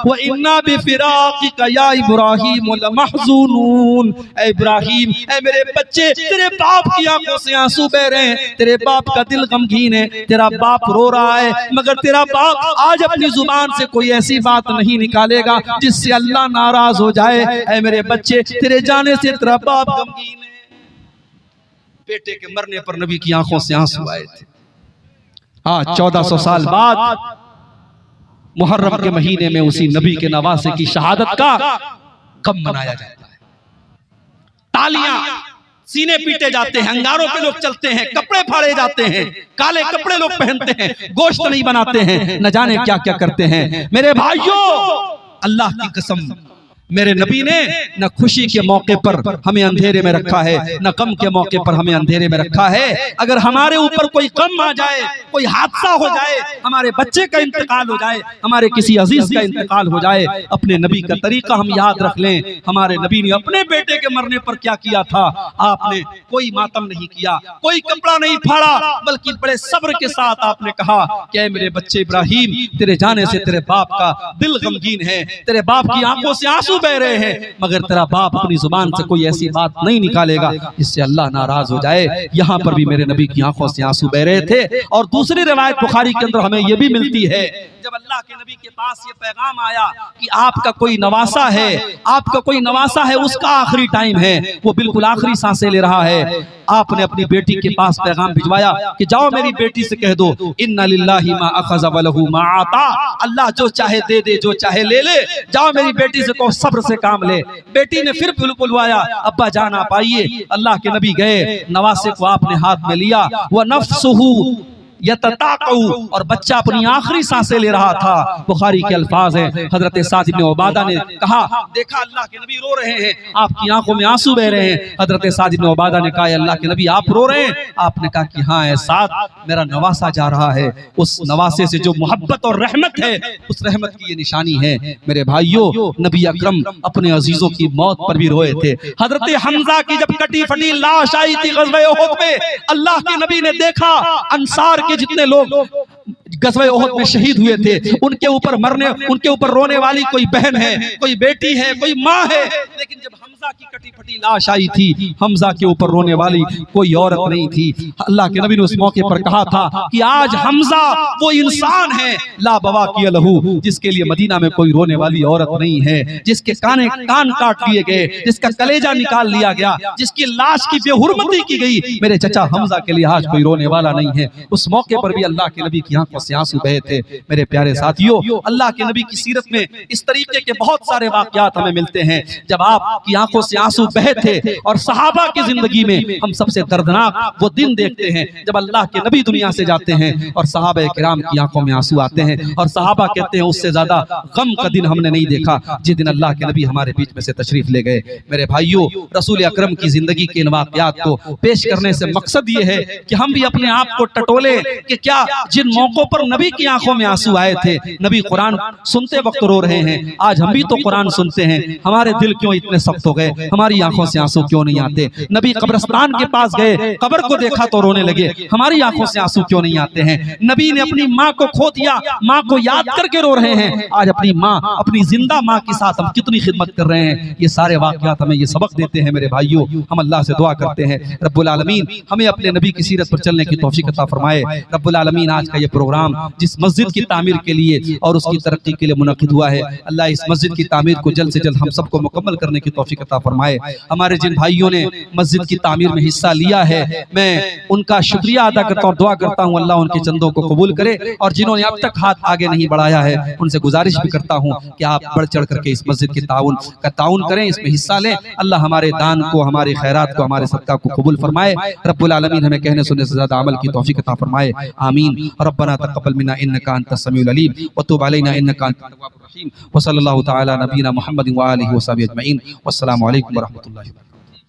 व इन्ना बिफ़िराक़िका या इब्राहीम महज़ूनून। ऐ इब्राहिम, ऐ मेरे बच्चे, तेरे बाप की आंखों से आंसू बह रहे हैं, तेरे बाप का दिल गमगीन है, तेरा बाप रो रहा है, मगर तेरा बाप आज अपनी जुबान से कोई ऐसी बात नहीं निकालेगा जिससे अल्लाह नाराज हो जाए। ऐ मेरे बच्चे, तेरे जाने से तेरा बाप गमगीन है। बेटे के मरने पर नबी की आंखों से आंसू आए थे। हाँ, 1400 साल बाद मुहर्रम के महीने में उसी नबी के नवासे की शहादत का कब मनाया जाता है। तालियां, सीने पीटे जाते हैं, अंगारों पे लोग चलते हैं, कपड़े फाड़े जाते हैं, काले कपड़े लोग पहनते हैं, गोश्त नहीं बनाते हैं, न जाने क्या क्या करते हैं। मेरे भाइयों, अल्लाह की कसम, मेरे नबी ने न खुशी के मौके पर हमें अंधेरे में रखा है, न गम के मौके पर हमें अंधेरे में रखा है। अगर हमारे ऊपर कोई गम आ जाए, कोई हादसा हो जाए, हमारे बच्चे का इंतकाल हो जाए, हमारे किसी अजीज का इंतकाल हो जाए, अपने नबी का तरीका हम याद रख लें। हमारे नबी ने अपने बेटे के मरने पर क्या किया था? आपने कोई मातम नहीं किया, कोई कपड़ा नहीं फाड़ा, बल्कि बड़े सब्र के साथ आपने कहा कि ऐ मेरे बच्चे इब्राहिम, तेरे जाने से तेरे बाप का दिल गमगीन है, तेरे बाप की आंखों से आंसू बह रहे हैं, मगर तेरा बाप अपनी जुबान से कोई ऐसी बात नहीं निकालेगा जिससे अल्लाह नाराज हो जाए। यहाँ पर भी मेरे नबी की आंखों से आंसू बह रहे थे। और दूसरी रिवायत बुखारी के अंदर हमें यह भी मिलती है, जब अल्लाह के नबी के पास ये पैगाम आया कि आपका कोई नवासा है, आपका कोई नवासा है, उसका आखिरी टाइम है, वो बिल्कुल आखिरी सांसें ले रहा है, आपने अपनी बेटी के पास पैगाम भिजवाया कि जाओ मेरी बेटी से कह दो इन्ना लिल्लाहि मा अखज़ व लहू मा आता, अल्लाह जो चाहे दे दे, जो चाहे ले ले, जाओ मेरी बेटी से कहो सब्र से काम ले। बेटी ने फिर बुलवाया, अब्बा जान आप आइए। अल्लाह के नबी गए, नवासे को आपने हाथ में लिया, व नफ्सुहु यतताक़उ, और बच्चा अपनी आखिरी सांसें ले रहा था। बुखारी के अल्फाज हैं, हजरत साद इब्न उबादा ने कहा, देखा अल्लाह के नबी रो रहे हैं, आपकी आंखों में आंसू बह रहे हैं। हजरत साद इब्न उबादा ने कहा, अल्लाह के नबी आप रो रहे हैं? आपने कहा कि हाँ ऐ साद, मेरा नवासा जा रहा है, उस नवासे से जो मोहब्बत और रहमत है, उस रहमत की ये निशानी है। मेरे भाइयों, नबी अकरम अपने अजीजों की मौत पर भी रोए थे। हजरत हमजा की जब कटी फटी लाश आई थी ग़ज़वे उहद में, अल्लाह के नबी ने देखा अंसार के जितने लोग ग़ज़वे उहद में शहीद हुए थे, उनके ऊपर रोने वाली कोई बहन है, कोई बेटी है, कोई माँ है, लेकिन जब हमजा की कटी फटी लाश आई थी, हमजा के ऊपर रोने वाली कोई औरत नहीं थी। अल्लाह के नबी ने उस मौके पर कहा था कि आज हमजा वो इंसान है ला बवाकी लहू, जिसके लिए मदीना में कोई रोने वाली औरत नहीं है, जिसके कान काट लिए गए, जिसका कलेजा निकाल लिया गया, जिसकी लाश की बेहुरमती की गई, मेरे चचा हमजा के लिए आज कोई रोने वाला नहीं है। उस मौके पर भी अल्लाह के नबी की आंखों से आंसू बहे थे। मेरे प्यारे साथियों, अल्लाह के नबी की सीरत में इस तरीके के बहुत सारे वाकयात हमें मिलते हैं जब आपकी आंखों से आंसू बहे थे। और सहाबा की जिंदगी में हम सबसे दर्दनाक वो दिन देखते हैं जब अल्लाह के नबी दुनिया से जाते हैं और सहाबा किराम की आंखों में आंसू आते हैं, और सहाबा कहते हैं उससे ज्यादा गम का दिन हमने नहीं देखा जिस दिन अल्लाह के नबी हमारे बीच में से तशरीफ ले गए। मेरे भाइयों, रसूल अकरम की जिंदगी के इन वाकयात को पेश करने से मकसद ये है कि हम भी अपने आप को टटोले कि क्या जिन मौकों पर नबी की आंखों में आंसू आए थे, नबी कुरान सुनते वक्त रो रहे हैं, आज हम भी तो कुरान सुनते हैं, हमारे दिल क्यों इतने सख्त हो गए, हमारी आंखों से आंसू क्यों नहीं आते? नबी कब्रिस्तान के पास गए, कब्र को देखा तो रोने लगे, हमारी आंखों से आंसू क्यों नहीं आते हैं? नबी ने अपनी माँ को खो दिया, माँ को याद करके रो रहे हैं, आज अपनी माँ, अपनी जिंदा माँ के साथ हम कितनी खिदमत कर रहे हैं। ये सारे वाकयात हमें ये सबक देते हैं। मेरे भाइयों, हम अल्लाह से दुआ करते हैं रब्बुल आलमीन हमें अपने नबी की सीरत पर चलने की तौफीक अता फरमाए। रब्बुल आलमीन आज का ये प्रोग्राम जिस मस्जिद की तामीर के लिए और उसकी तरक्की के लिए मुनक़िद हुआ है, अल्लाह इस मस्जिद की तामीर को जल्द से जल्द हम सबको मुकम्मल करने की तौफीक अता फरमाए। हमारे जिन भाइयों ने मस्जिद की तामीर में हिस्सा लिया है, मैं उनका शुक्रिया अदा करता हूँ, दुआ करता हूँ अल्लाह उनके चंदों को कबूल करे, और जिन्होंने अब तक हाथ आगे नहीं बढ़ाया है उनसे गुजारिश भी करता हूँ कि आप बढ़ चढ़ करके इस मस्जिद की ताउन करें, इसमें हिस्सा लें। अल्लाह हमारे दान को, हमारे खैरात को, हमारे सदका को कबूल फरमाए। रब्बुल आलमीन हमें कहने सुनने से ज्यादा अमल की तौफीक अता फरमाए। आमीन। रब्बना तक़ब्बल मिन्ना इन्नका अंतस समीउल अलीम व तुब अलैना इन्नका अंतत तव्वाबुर रहीम। व सल्लल्लाहु तआला नबीना मुहम्मदिन व आलिहि व सहबिहि अजमईन। वस्सलामु अलैकुम व रहमतुल्लाहि व बरकातुहू।